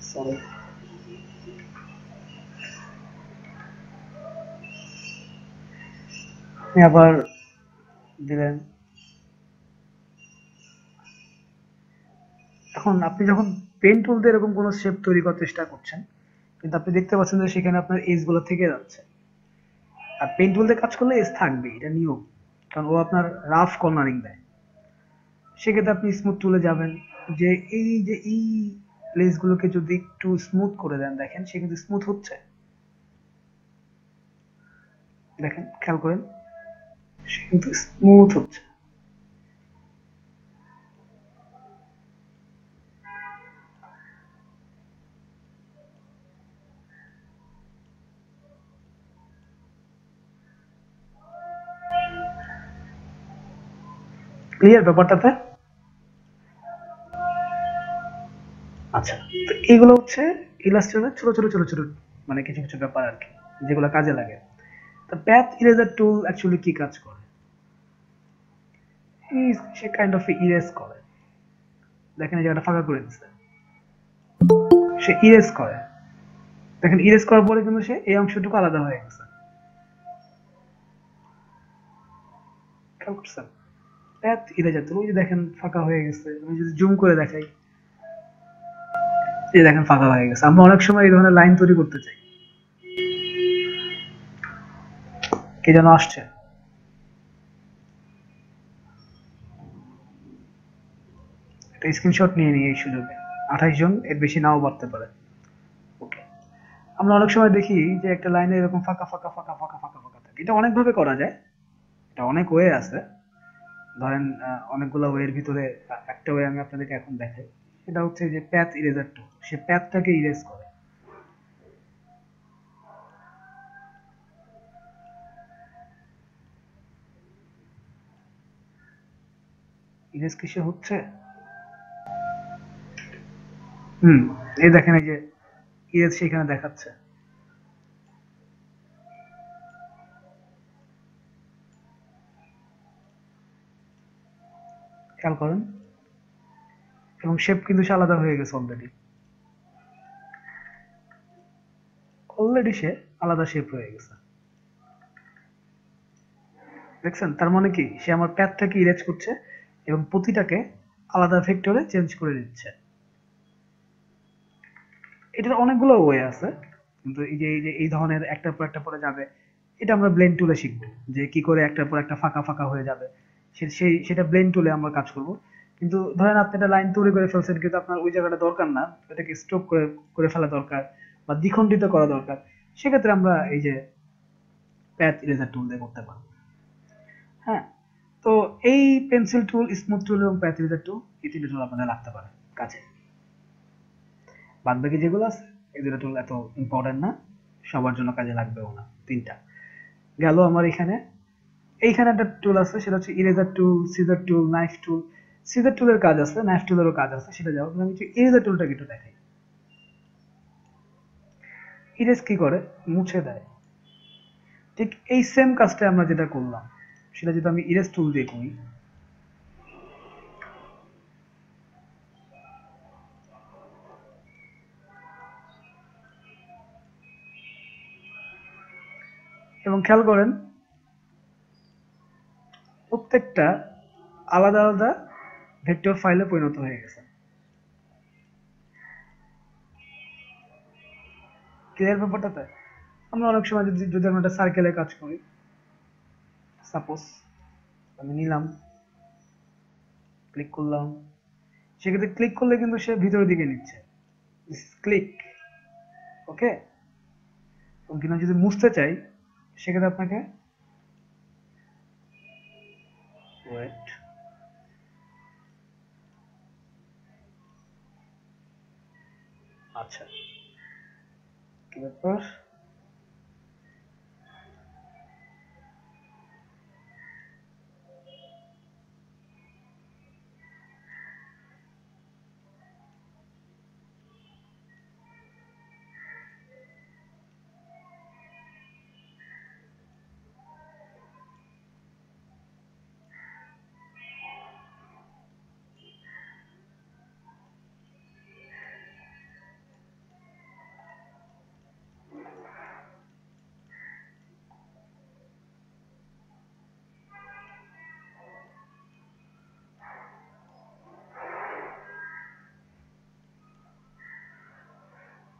সরি আপনি আবার দিলেন। এখন আপনি যখন পেন টুল দিয়ে এরকম কোনো শেপ তৈরি করার চেষ্টা করছেন, কিন্তু আপনি দেখতে পাচ্ছেন যে সেখানে আপনার এজ গুলো থেকে যাচ্ছে। আর পেন টুল দিয়ে কাজ করলে এজ থাকবে, এটা নিয়ম, কারণ ও আপনার রাফ কর্নারিং দেয়। সেক্ষেত্রে আপনি স্মুথ টুলে যাবেন, যে এই প্লেস গুলোকে যদি একটু স্মুথ করে দেন, দেখেন সে কিন্তু স্মুথ হচ্ছে। দেখেন খেয়াল করেন, সে কিন্তু স্মুথ হচ্ছে। ক্লিয়ার ব্যাপারটাতে? আচ্ছা, তো এগুলো হচ্ছে ইলাস্ট্রেটরের ছোট ছোট ছোট ছোট মানে কিছু কিছু ব্যাপার আর কি, যেগুলো কাজে লাগে। তো প্যাথ ইরেজার টুল অ্যাকচুয়ালি কি কাজ করে? সে কাইন্ড অফ ইরেজ করে। দেখেন এই জায়গাটা ফাঁকা করে দিচ্ছে, সে ইরেজ করে। দেখেন ইরেজ করার পরে কিন্তু সে এই অংশটুকু আলাদা হয়ে গেছে, খেয়াল করছেন? প্যাথ ইরেজার টুল, ওই যে দেখেন ফাঁকা হয়ে গেছে। আমি যদি জুম করে দেখাই, এই দেখেন ফাঁকা হয়ে গেছে। আমরা অনেক সময় এই ধরনের লাইন তৈরি করতে চাই। কে যেন আসছে, একটা স্ক্রিনশট নিয়ে নিই এই সুযোগে। 28 জন, এর বেশি নাও বাড়তে পারে। ওকে, আমরা অনেক সময় দেখি যে একটা লাইনে এরকম ফাঁকা ফাঁকা ফাঁকা ফাঁকা ফাঁকা ফাঁকা থাকে। এটা অনেকভাবে করা যায়, এটা অনেক ওয়ে আছে। ধরেন অনেকগুলো ওয়ের ভিতরে একটা ওয়ে আমি আপনাদেরকে এখন দেখাই। সেটা হচ্ছে যে প্যাথ ইরেজার টুল, সে প্যাথটাকে ইরেজ করে। ইরেজ কিসে হচ্ছে? এই দেখেন, এই যে ইরেজ সেখানে দেখাচ্ছে। খেয়াল করেন, এবং শেপ কিন্তু সে আলাদা হয়ে গেছে অলরেডি। অলরেডি সে আলাদা শেপ হয়ে গেছে, দেখছেন? তার মানে কি, সে আমার প্যাথটাকে ইরেজ করছে এবং প্রতিটাকে আলাদা ভেক্টরে চেঞ্জ করে দিচ্ছে। এটার অনেকগুলো ওয়ে আছে, কিন্তু এই যে এই ধরনের একটার পর একটা পরে যাবে, এটা আমরা ব্লেন্ড টুলে শিখবো, যে কি করে একটার পর একটা ফাঁকা ফাঁকা হয়ে যাবে। সেটা ব্লেন্ড টুলে আমরা কাজ করব। কিন্তু ধরেন আপনি একটা লাইন তৈরি করে ফেলছেন, কিন্তু আপনার ওই জায়গাটা দরকার না, এটাকে স্ট্রোক করে করে ফেলা দরকার বা দ্বিখণ্ডিত করা দরকার। সেক্ষেত্রে আমরা এই যে প্যাথ ইরেজার টুল দিয়ে করতে পারবো। হ্যাঁ, তো এই পেন্সিল টুল, স্মুথ টুল এবং প্যাথ ইরেজার টুল, এই তিনটে টুল আপনাদের লাগতে পারে কাজে। বাদ বাকি যেগুলো আছে, এই দুটো টুল এত ইম্পর্টেন্ট না, সবার জন্য কাজে লাগবেও না। তিনটা গেল আমার এখানে। এইখানে একটা টুল আছে, সেটা হচ্ছে ইরেজার টুল, সিজার টুল, নাইফ টুল। সিজার টুলের কাজ আছে, নাইফ টুলেরও কাজ আছে, সেটা যাও। আমি একটু ইরেজার টুলটাকে একটু দেখাই। ইরেজ কি করে? মুছে দেয়। ঠিক এই সেম কাজটা আমরা যেটা করলাম, সেটা যদি আমি ইরেজ টুল দিয়ে করি, এবং খেয়াল করেন প্রত্যেকটা আলাদা আলাদা ভেক্টর ফাইলে পরিণত হয়ে গেছে। ক্লিয়ার ব্যাপারটাতে? আমরা অনেক সময় যদি আমরা একটা সার্কেলে কাজ করি, সাপোজ আমি নিলাম, ক্লিক করলাম, সেক্ষেত্রে ক্লিক করলে কিন্তু সে ভিতরের দিকে নিচ্ছে, ক্লিক। ওকে, কিনা যদি মুছতে চাই, সেক্ষেত্রে আপনাকে ওয়েট, আচ্ছা কি ব্যাপার,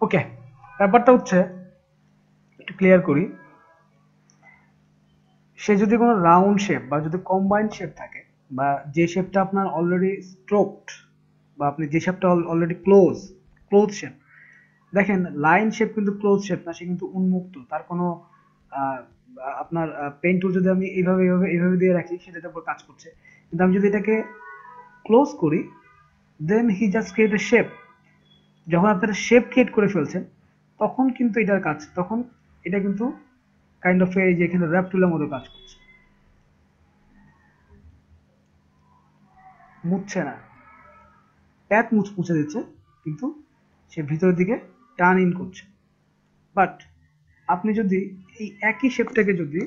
ওকে, ব্যাপারটা হচ্ছে একটু ক্লিয়ার করি। সে যদি কোনো রাউন্ড শেপ বা যদি কম্বাইন্ড শেপ থাকে, বা যে শেপটা আপনার অলরেডি স্ট্রোকড, বা আপনি যে শেপটা অলরেডি ক্লোজ শেপ, দেখেন লাইন শেপ কিন্তু ক্লোজ শেপ না, সে কিন্তু উন্মুক্ত, তার কোনো আহ, আপনার পেন টুল যদি আমি এইভাবে এইভাবে এইভাবে দিয়ে রাখি সেটার উপর কাজ করছে, কিন্তু আমি যদি এটাকে ক্লোজ করি then he just create a shape. যখন আপনারা শেপ ক্রিয়েট করে ফেলছেন তখন কিন্তু এটার কাজ, তখন এটা কিন্তু কাইন্ড অফ এই যে এখানে র্যাপ টুলের মতো কাজ করছে, মুছছে না, প্যাথ মুছে দিচ্ছে, কিন্তু সে ভিতরের দিকে টার্ন ইন করছে। বাট আপনি যদি এই একই শেপটাকে যদি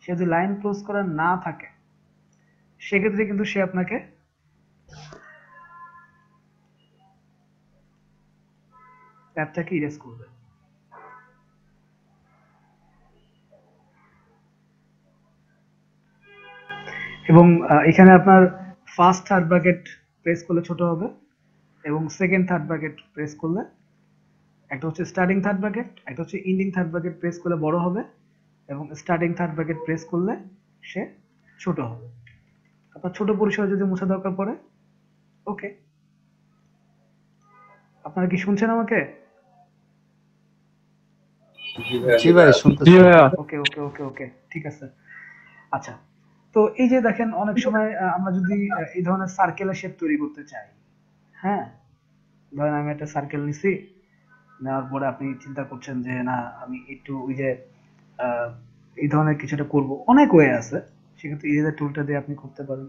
সে যদি লাইন ক্লোজ করা না থাকে, সেক্ষেত্রে কিন্তু সে আপনাকে প্যাথটাকে ইরেজ করবে। এবং এখানে আপনার ফার্স্ট থার্ড ব্র্যাকেট প্রেস করলে ছোট হবে, এবং সেকেন্ড থার্ড ব্র্যাকেট প্রেস করলে, একটা হচ্ছে স্টার্টিং থার্ড ব্র্যাকেট, একটা হচ্ছে এন্ডিং থার্ড ব্র্যাকেট প্রেস করলে বড় হবে, এবং স্টার্টিং থার্ড ব্র্যাকেট প্রেস করলে সে ছোট হবে। আপনার ছোট পরিসরে যদি মোছা দরকার পড়ে, ওকে। আপনারা কি শুনছেন আমাকে? জি ভাই জি ভাইয়া। ওকে ওকে ওকে ওকে, ঠিক আছে। আচ্ছা, তো এই যে দেখেন অনেক সময় আমরা যদি এই ধরনের সার্কেলের শেপ তৈরি করতে চাই, হ্যাঁ, ধরেন আমি একটা সার্কেল নিছি, নেওয়ার পরে আপনি চিন্তা করছেন যে না আমি একটু ওই যে আহ, এই ধরনের কিছুটা করব, অনেক ওয়ে আছে, সেক্ষেত্রে ইরেজার টুলটা দিয়ে আপনি করতে পারেন।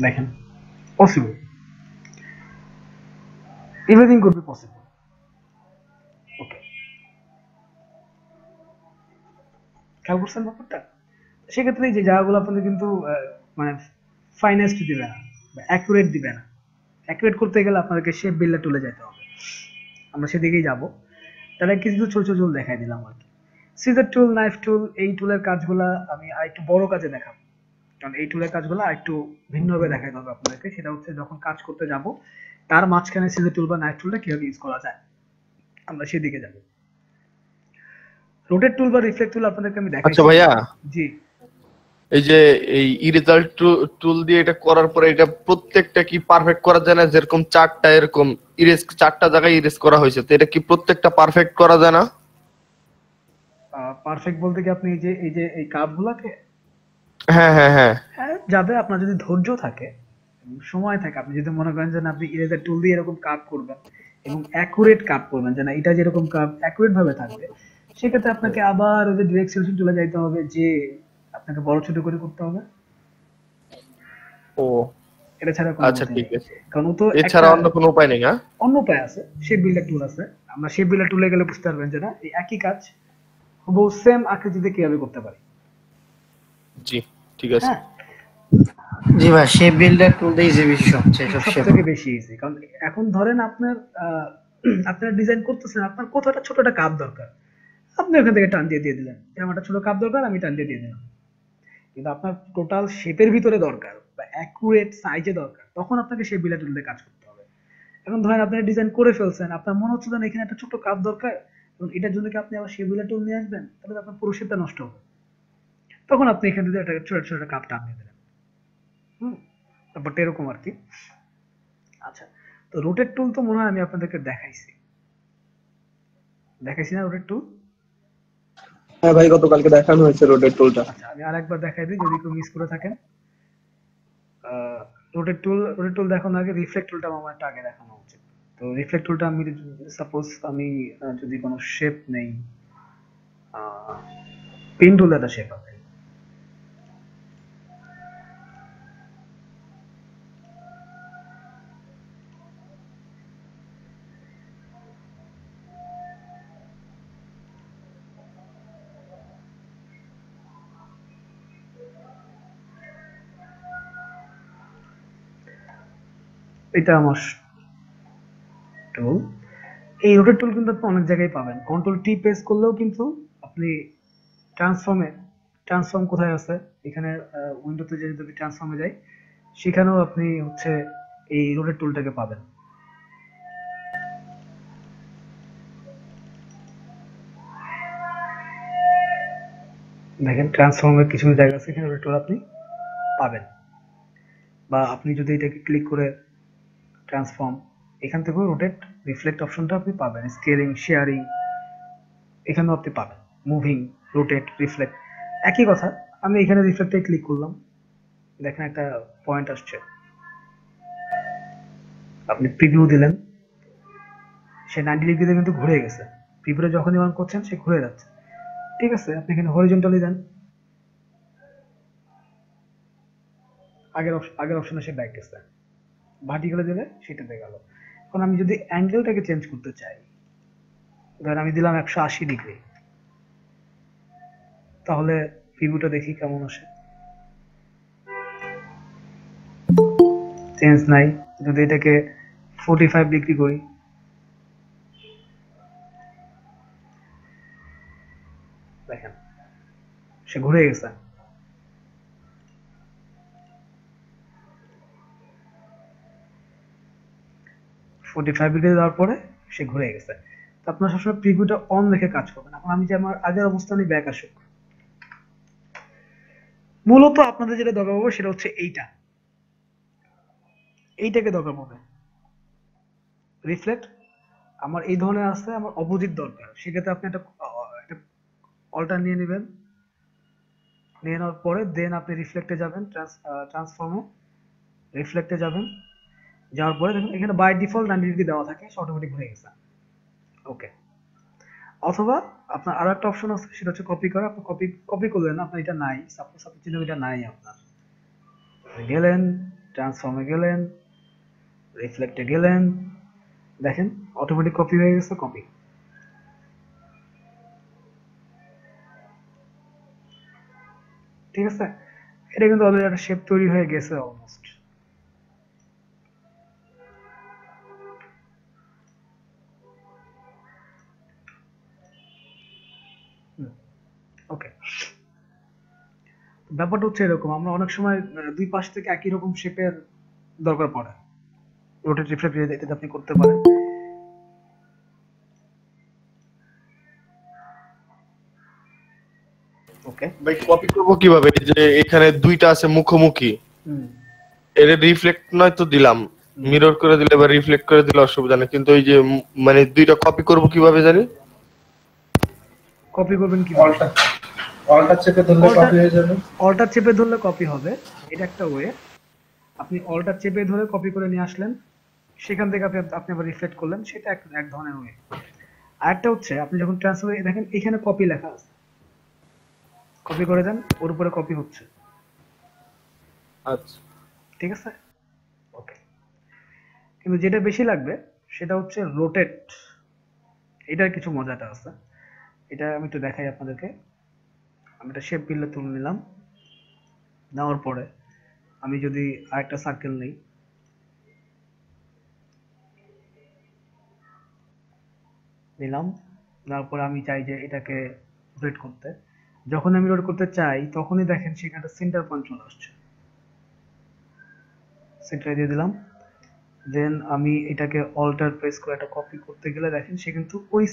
দেখেন possible, everything could be possible. Okay, খেয়াল করছেন ব্যাপারটা? সেক্ষেত্রে এই যে জায়গাগুলো আপনাদের কিন্তু মানে ফাইনেস্ট দিবে না বা অ্যাকুরেট দিবে না। অ্যাকুরেট করতে গেলে আপনাদেরকে শেপ বিল্ডার টুলে যেতে হবে, আমরা সেদিকেই যাব। তাহলে কিছু ছোট ছোট টুল দেখাই দিলাম আর কি। সিজার টুল, নাইফ টুল, এই টুলের কাজগুলা আমি আরেকটু বড় কাজে দেখাবো, কারণ এই টুলের কাজগুলো একটু ভিন্নভাবে দেখাতে হবে আপনাদেরকে। সেটা হচ্ছে যখন কাজ করতে যাব তার মাঝখানে সিজার টুল বা নাইফ টুলটা কিভাবে ইউজ করা যায়, আমরা সেদিকে যাব। রোটেট টুল বা রিফ্লেক্ট টুল আপনাদেরকে আমি আচ্ছা দেখাইছি। ভাইয়া, জি, এই যে এই ইরেজার টুল দিয়ে এটা করার পরে এটা প্রত্যেকটা কি পারফেক্ট করা যায় না? যেরকম চারটা এরকম ইরেজ, চারটা জায়গায় ইরেজ করা হয়েছে, তো এটা কি প্রত্যেকটা পারফেক্ট করা যায় না? পারফেক্ট বলতে কি আপনি এই যে এই কার্ভগুলোকে, হ্যাঁ হ্যাঁ হ্যাঁ। হ্যাঁ যাবে, আপনার যদি ধৈর্য থাকে এবং সময় থাকে, আপনি যদি মনে করেন যে না আপনি ইরেজার টুল দিয়ে এরকম কার্ভ করবেন এবং অ্যাকুরেট কার্ভ করবেন, যে না এটা যেরকম কার্ভ অ্যাকুরেট ভাবে থাকবে, সেক্ষেত্রে আপনাকে আবার ওই যে ডিরেক্ট সলিউশন টুলে যাইতে হবে, যে আপনাকে বড় ছোট করে করতে হবে। ও এটা ছাড়া কোনো আচ্ছা গতি ঠিক নেই, আছে, কারণ ও তো এছাড়া একটা অন্য কোনো উপায় নেই? হ্যাঁ, অন্য উপায় আছে, শেপ বিল্ডার টুল আছে। আমরা শেপ বিল্ডার টুলে গেলে বুঝতে পারবেন যে না এই একই কাজ হুবহু সেম আকৃতিতে কিভাবে করতে পারি। জি ঠিক আছে। হ্যাঁ, জি ভাই, শেপ বিল্ডার টুল দিয়ে ইজি বেশি সবচেয়ে সব সব শেপ। থেকে বেশি ইজি, কারণ এখন ধরেন আপনার আপনারা ডিজাইন করতেছেন, আপনার কোথাও একটা ছোট একটা কাপ দরকার, আপনি ওখান থেকে টান দিয়ে দিলেন যে আমার একটা ছোট কাপ দরকার, আমি টান দিয়ে দিলাম। কিন্তু আপনার টোটাল শেপের ভিতরে দরকার বা অ্যাকুরেট সাইজে দরকার, তখন আপনাকে শেপ বিল্ডার টুল দিয়ে কাজ করতে হবে। এখন ধরেন আপনি ডিজাইন করে ফেলছেন, আপনার মনে হচ্ছে না এখানে একটা ছোট কাপ দরকার, এবং এটার জন্য কি আপনি আবার শেপ বিল্ডার টুল নিয়ে আসবেন, তাহলে তো আপনার পুরো শেপটা নষ্ট হবে। তখন আপনি এখান থেকে একটা ছোট ছোট কাপ টান দিয়ে দিলেন। হুম, ব্যাপারটা এরকম আর কি। আচ্ছা, তো রোটেট টুল তো মনে হয় আমি আপনাদেরকে দেখাইছি না রোটেট টুল? হ্যাঁ ভাই, গতকালকে দেখানো হয়েছে রোডের টুলটা। আচ্ছা, আমি আরেকবার দেখাই দিই যদি কেউ মিস করে থাকেন। রোটেট টুল দেখানোর আগে রিফ্লেক্ট টুলটা আমার একটা আগে দেখানো উচিত। তো রিফ্লেক্ট টুলটা আমি সাপোজ আমি যদি কোনো শেপ নেই, পেন টুল একটা শেপ আছে, এটা আমার টুল। এই রোটেট টুল কিন্তু আপনি অনেক জায়গায় পাবেন। কন্ট্রোল টি প্রেস করলেও কিন্তু আপনি ট্রান্সফর্ম কোথায় আছে এখানে উইন্ডোতে যদি ট্রান্সফর্মে যাই সেখানেও আপনি হচ্ছে এই রোটেট টুলটাকে পাবেন। দেখেন ট্রান্সফর্মের কিছু জায়গা আছে এখানে রোটেট টুল আপনি পাবেন, বা আপনি যদি এটাকে ক্লিক করে ট্রান্সফর্ম এখান থেকেও রোটেট রিফ্লেক্ট অপশনটা আপনি পাবেন। স্কেলিং, শেয়ারিং এখানেও আপনি পাবেন। মুভিং, রোটেট, রিফ্লেক্ট একই কথা। আমি এখানে রিফ্লেক্টে ক্লিক করলাম, দেখেন একটা পয়েন্ট আসছে। আপনি প্রিভিউ দিলেন, সে 90 ডিগ্রিতে কিন্তু ঘুরে গেছে। প্রিভিউতে যখনই অন করছেন সে ঘুরে যাচ্ছে। ঠিক আছে, আপনি এখানে হরিজন্টালি দেন, আগের অপশনে সে ব্যাক গেছে। ভার্টিক্যালে দিলে সেটাতে গেল। এখন আমি যদি অ্যাঙ্গেলটাকে চেঞ্জ করতে চাই, ধরেন আমি দিলাম 180 ডিগ্রি, তাহলে প্রিভিউটা দেখি কেমন আসে। চেঞ্জ নাই। যদি এটাকে 45 ডিগ্রি করি, দেখেন সে ঘুরে গেছে। দেওয়ার পরে সে ঘুরে গেছে। তো আপনার সবসময় প্রিভিউটা অন রেখে কাজ করবেন। এখন আমি যে আমার আগের অবস্থানে ব্যাক আসুক, মূলত আপনাদের যেটা দরকার হবে সেটা হচ্ছে এইটাকে দরকার হবে। রিফ্লেক্ট আমার এই ধরনের আছে, আমার অপোজিট দরকার। সেক্ষেত্রে আপনি একটা অল্টার নিয়ে নেবেন, নিয়ে নেওয়ার পরে দেন আপনি রিফ্লেক্টে যাবেন, ট্রান্সফর্মে রিফ্লেক্টে যাবেন, যাওয়ার পরে দেখুন এখানে বাই ডিফল্ট 90 ডিগ্রি দেওয়া থাকে, সে অটোমেটিক ঘুরে গেছে। ওকে। অথবা আপনার আরো একটা অপশন আছে, সেটা হচ্ছে কপি করা। আপনি কপি করলেন, আপনার এটা নাই, সাপোজ আপনি চিন্তা এটা নাই, আপনার গেলেন ট্রান্সফর্মে, গেলেন রিফ্লেক্টে, গেলেন, দেখেন অটোমেটিক কপি হয়ে গেছে। কপি, ঠিক আছে। এটা কিন্তু অলরেডি একটা শেপ তৈরি হয়ে গেছে অলমোস্ট। ওকে, ব্যাপারটা হচ্ছে এরকম, আমরা অনেক সময় দুই পাশ থেকে একই রকম শেপের দরকার পড়ে। রোটেট রিফ্লেক্ট এটা আপনি করতে পারেন। ওকে ভাই, কপি করব কিভাবে? এই যে এখানে দুইটা আছে মুখোমুখি, এর রিফ্লেক্ট নয় তো দিলাম, মিরর করে দিলে বা রিফ্লেক্ট করে দিলে অসুবিধা নেই, কিন্তু এই যে মানে দুইটা কপি করব কিভাবে জানি? কপি করবেন কিভাবে? অল্টার চেপে ধরলে কপি হয়ে যাবে। অল্টার চেপে ধরলে কপি হবে, এটা একটা ওয়ে। আপনি অল্টার চেপে ধরে কপি করে নিয়ে আসলেন, সেখান থেকে আপনি আবার রিফ্লেক্ট করলেন, সেটা এক ধরনের ওয়ে। আরেকটা হচ্ছে আপনি যখন ট্রান্সফার দেখেন এখানে কপি লেখা আছে, কপি করে দেন, ওর উপরে কপি হচ্ছে। আচ্ছা, ঠিক আছে। ওকে, কিন্তু যেটা বেশি লাগবে সেটা হচ্ছে রোটেট। এটার কিছু মজাটা আছে, এটা আমি একটু দেখাই আপনাদেরকে। আমি একটা শেপ বিল্ডার তুলে নিলাম, নেওয়ার পরে আমি যদি আরেকটা সার্কেল নেই, নিলাম, তারপরে আমি চাই যে এটাকে রোটেট করতে। যখন আমি রোটেট করতে চাই তখনই দেখেন সেখানে সেন্টার পয়েন্ট চলে আসছে, সেন্টারে দিয়ে দিলাম। দেন আমি এটাকে অল্টার প্রেস করে একটা কপি করতে গেলে দেখেন সে কিন্তু ওই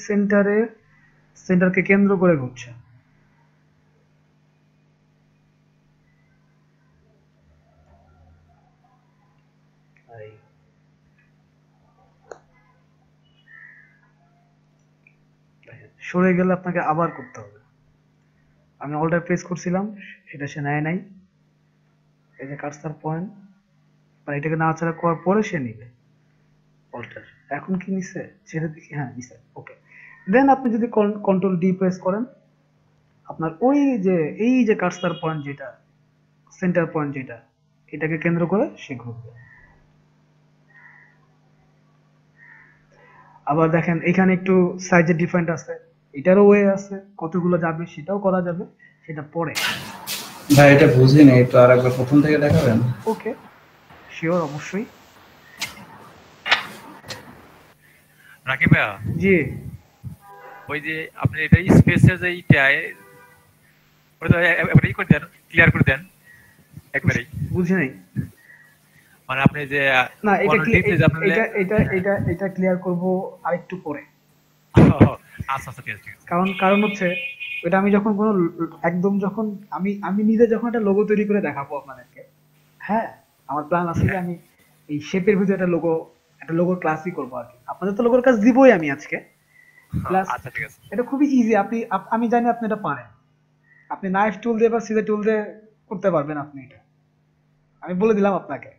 সেন্টারকে কেন্দ্র করে ঘুরছে। সরে গেলে আপনাকে আবার করতে হবে। আমি অল্টার প্রেস করছিলাম, এটা সে নেয় নাই। এই যে কার্সার পয়েন্ট, মানে এটাকে নাড়াচাড়া করার পরে সে নিবে অল্টার। এখন কি নিছে সেটা দেখি, হ্যাঁ নিছে। ওকে, দেন আপনি যদি কন্ট্রোল ডি প্রেস করেন, আপনার এই যে কার্সার পয়েন্ট যেটা, সেন্টার পয়েন্ট যেটা, এটাকে কেন্দ্র করে সে ঘুরবে। আবার দেখেন এখানে একটু সাইজের ডিফারেন্ট আছে, এটারও ওয়ে আছে, কতগুলো যাবে সেটাও করা যাবে, সেটা পরে। ভাই এটা বুঝিনি, একটু আরেকবার প্রথম থেকে দেখাবেন? ওকে, শিওর, অবশ্যই। রাকিব ভাইয়া, জি ওই যে আপনি এটা স্পেসের যে ইটায় ওটা একবারে করে দেন, ক্লিয়ার করে দেন একবারেই। বুঝি নাই। মানে আপনি যে না এটা কোয়ান্টিটিতে যে আপনি এটা ক্লিয়ার করব আরেকটু পরে। আচ্ছা আচ্ছা ঠিক আছে ঠিক আছে। কারণ হচ্ছে এটা আমি যখন কোনো একদম যখন আমি নিজে যখন একটা লোগো তৈরি করে দেখাবো আপনাদেরকে, হ্যাঁ আমার প্ল্যান আছে যে আমি এই শেপের ভিতরে একটা লোগো ক্লাসই করবো আর কি। আপনাদের তো লোগোর কাজ দিবই আমি আজকে। প্লাস আচ্ছা ঠিক আছে। এটা খুবই ইজি, আমি জানি আপনি এটা পারেন। আপনি নাইফ টুল দিয়ে বা সিজার টুল দিয়ে করতে পারবেন আপনি এটা, আমি বলে দিলাম আপনাকে।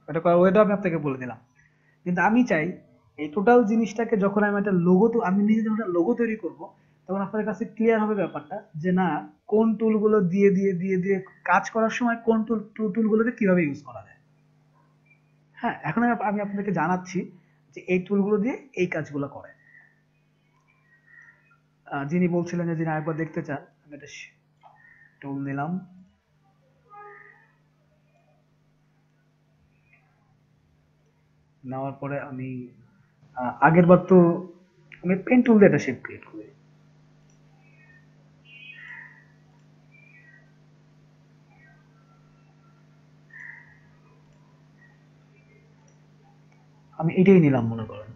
এটা করার ওয়েটা আমি আপনাকে বলে দিলাম। কিন্তু আমি চাই এই টোটাল জিনিসটাকে যখন আমি একটা আমি নিজে যখন একটা লোগো তৈরি করব, তখন আপনাদের কাছে ক্লিয়ার হবে ব্যাপারটা যে না কোন টুলগুলো দিয়ে দিয়ে দিয়ে দিয়ে কাজ করার সময় কোন টুলগুলোকে কিভাবে ইউজ করা যায়। হ্যাঁ এখন আমি আপনাদেরকে জানাচ্ছি যে এই টুলগুলো দিয়ে এই কাজগুলো করে। যিনি বলছিলেন যে যিনি আরেকবার দেখতে চান, আমি একটা টুল নিলাম। নেওয়ার পরে আমি আগের বার তো আমি পেন টুল দিয়ে একটা শেপ ক্রিয়েট করি। আমি এটাই নিলাম মনে করেন।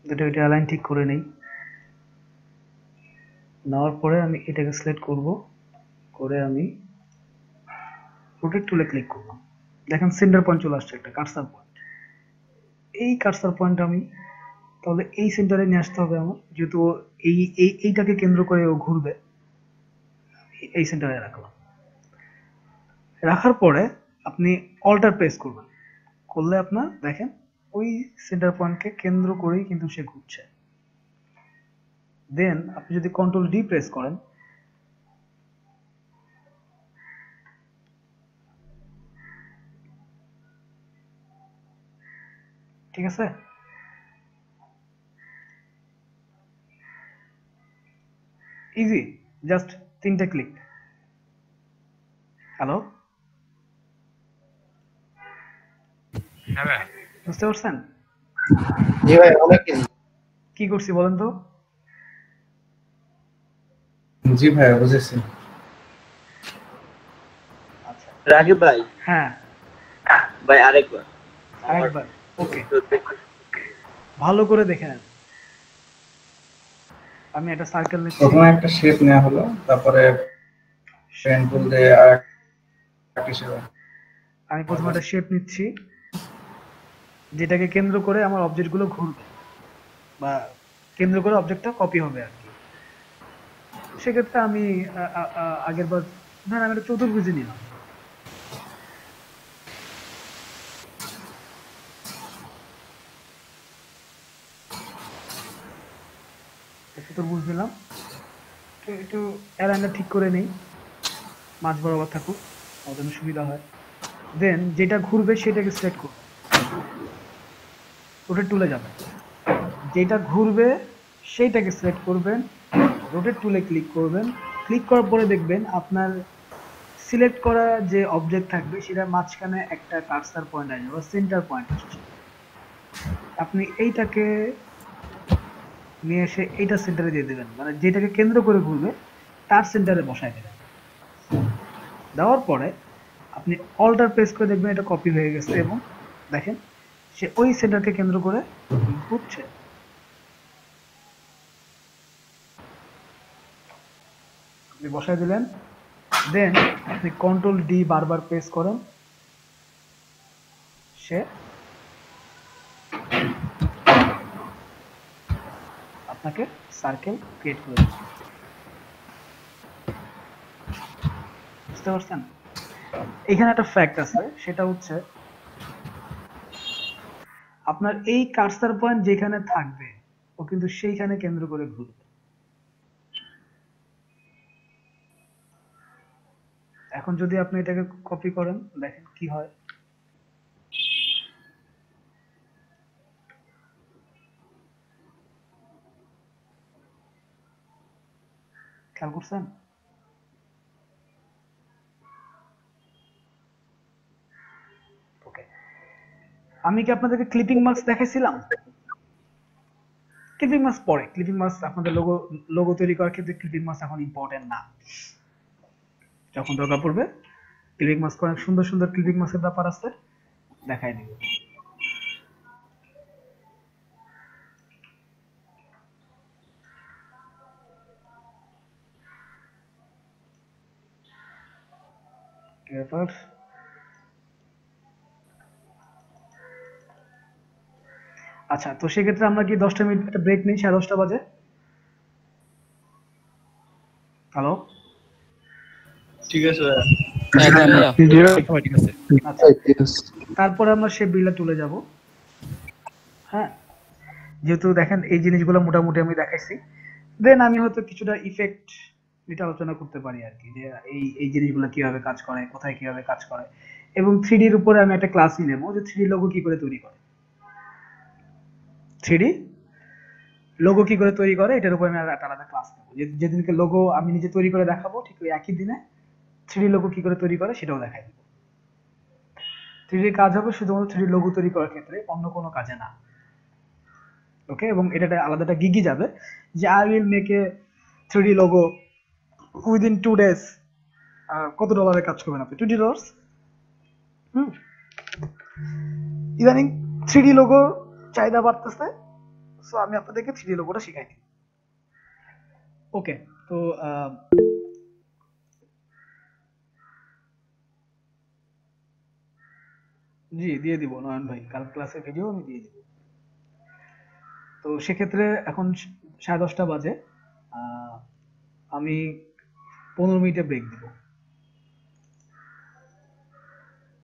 এটা অ্যালাইন ঠিক করে নেই। নেওয়ার পরে আমি এটাকে সিলেক্ট করব, করে আমি রোটেট টুলে ক্লিক করব। দেখেন সেন্টার পয়েন্ট চলে আসছে, একটা কার্সার পয়েন্ট। এই কার্সার পয়েন্ট আমি তাহলে এই সেন্টারে নিয়ে আসতে হবে আমার, যেহেতু এইটাকে কেন্দ্র করে ও ঘুরবে। এই সেন্টারে রাখলাম। রাখার পরে আপনি অল্টার প্রেস করবেন, করলে আপনার দেখেন ওই সেন্টার পয়েন্টকে কেন্দ্র করেই কিন্তু সে ঘুরছে। দেন আপনি যদি কন্ট্রোল ডি প্রেস করেন, ঠিক আছে, ইজি, জাস্ট 3টে ক্লিক। হ্যালো, হ্যাঁ ভাই, বুঝতে পারছেন জি ভাই অনেক easy। কি করছি বলেন তো? জি ভাই বুঝেছি। আচ্ছা রাকিব ভাই, হ্যাঁ ভাই আরেকবার আরেকবার, ওকে ভালো করে দেখে নেন। আমি একটা সার্কেল নিচ্ছি। প্রথমে একটা শেপ নেওয়া হলো, তারপরে পেন টুল দিয়ে আর একটা শেপ। আমি প্রথমে একটা শেপ নিচ্ছি যেটাকে কেন্দ্র করে আমার অবজেক্টগুলো ঘুরবে বা কেন্দ্র করে অবজেক্টটা কপি হবে আর কি। সেক্ষেত্রে আমি আগের বার ধরেন আমি একটা চতুর্ভুজে নিলাম। চতুর্ভুজ নিলাম, একটু অ্যালাইনটা ঠিক করে নেই, মাঝ বরাবর থাকুক, আমার জন্য সুবিধা হয়। দেন যেটা ঘুরবে সেটাকে সিলেক্ট করব, রোটেট টুলে যাবেন, যেটা ঘুরবে সেইটাকে সিলেক্ট করবেন, রোটেট টুলে ক্লিক করবেন। ক্লিক করার পরে দেখবেন আপনার সিলেক্ট করা যে অবজেক্ট থাকবে সেটার মাঝখানে একটা কার্সার পয়েন্ট আসবে বা সেন্টার পয়েন্ট আসছে। আপনি এইটাকে নিয়ে এসে এইটা সেন্টারে দিয়ে দেবেন, মানে যেটাকে কেন্দ্র করে ঘুরবে তার সেন্টারে বসায় দেবেন। দেওয়ার পরে আপনি অল্টার প্রেস করে দেখবেন এটা কপি হয়ে গেছে এবং দেখেন সে ওই সেন্টারকে কেন্দ্র করে ঘুরছে। আপনি বসায় দিলেন, দেন আপনি কন্ট্রোল ডি বারবার প্রেস করেন, সে আপনাকে সার্কেল ক্রিয়েট করে দেবে। বুঝতে পারছেন? এখানে একটা ফ্যাক্ট আছে, সেটা হচ্ছে আপনার এই কার্সার পয়েন্ট যেখানে থাকবে ও কিন্তু সেইখানে কেন্দ্র করে ঘুরবে। এখন যদি আপনি এটাকে কপি করেন দেখেন কি হয়। খেয়াল করছেন? আমি কি আপনাদেরকে ক্লিপিং মার্কস দেখাইছিলাম? ক্লিপিং মার্কস পরে, ক্লিপিং মার্কস আপনাদের লোগো তৈরি করার ক্ষেত্রে ক্লিপিং মার্কস এখন ইম্পর্টেন্ট না। যখন দরকার পড়বে ক্লিপিং মার্কস অনেক সুন্দর সুন্দর ক্লিপিং মার্কসের ব্যাপার আছে, দেখাই দিব। ব্যাপার আচ্ছা, তো সেক্ষেত্রে আমরা কি 10টা মিনিট একটা ব্রেক নিই, 10:30 বাজে। হ্যালো, ঠিক আছে ঠিক আছে। আচ্ছা, তারপরে আমরা সে বিলটা তুলে যাব। হ্যাঁ, যেহেতু দেখেন এই জিনিসগুলো মোটামুটি আমি দেখাইছি, দেন আমি হয়তো কিছুটা ইফেক্ট এটা আলোচনা করতে পারি আর কি, যে এই জিনিসগুলো কিভাবে কাজ করে, কোথায় কিভাবে কাজ করে, এবং 3D এর উপরে আমি একটা ক্লাসই নেবো যে 3D লোগো কি করে তৈরি করে। 3D লোগো কি করে তৈরি করে এটার উপর আমি একটা আলাদা ক্লাস নেবো। যেদিনকে লোগো আমি নিজে তৈরি করে দেখাবো, ঠিক ওই একই দিনে 3D লোগো কি করে তৈরি করে সেটাও দেখাই দেবো। 3D কাজ হবে শুধুমাত্র 3D লোগো তৈরি করার ক্ষেত্রে, অন্য কোনো কাজে না। ওকে, এবং এটা আলাদা একটা গিগি যাবে যে I will make a 3D logo within 2 days। কত ডলারে কাজ করবেন আপনি? $20। ইদানিং 3D লোগো চাহিদা বাড়তেছে, সো আমি আপনাদেরকে 3D লোগোটা শিখাই দিই। ওকে, তো জি দিয়ে দিব নয়ন ভাই, কাল ক্লাসের ভিডিও আমি দিয়ে দিব। তো সেক্ষেত্রে এখন 10:30 বাজে, আমি 15 মিনিটের ব্রেক দিব।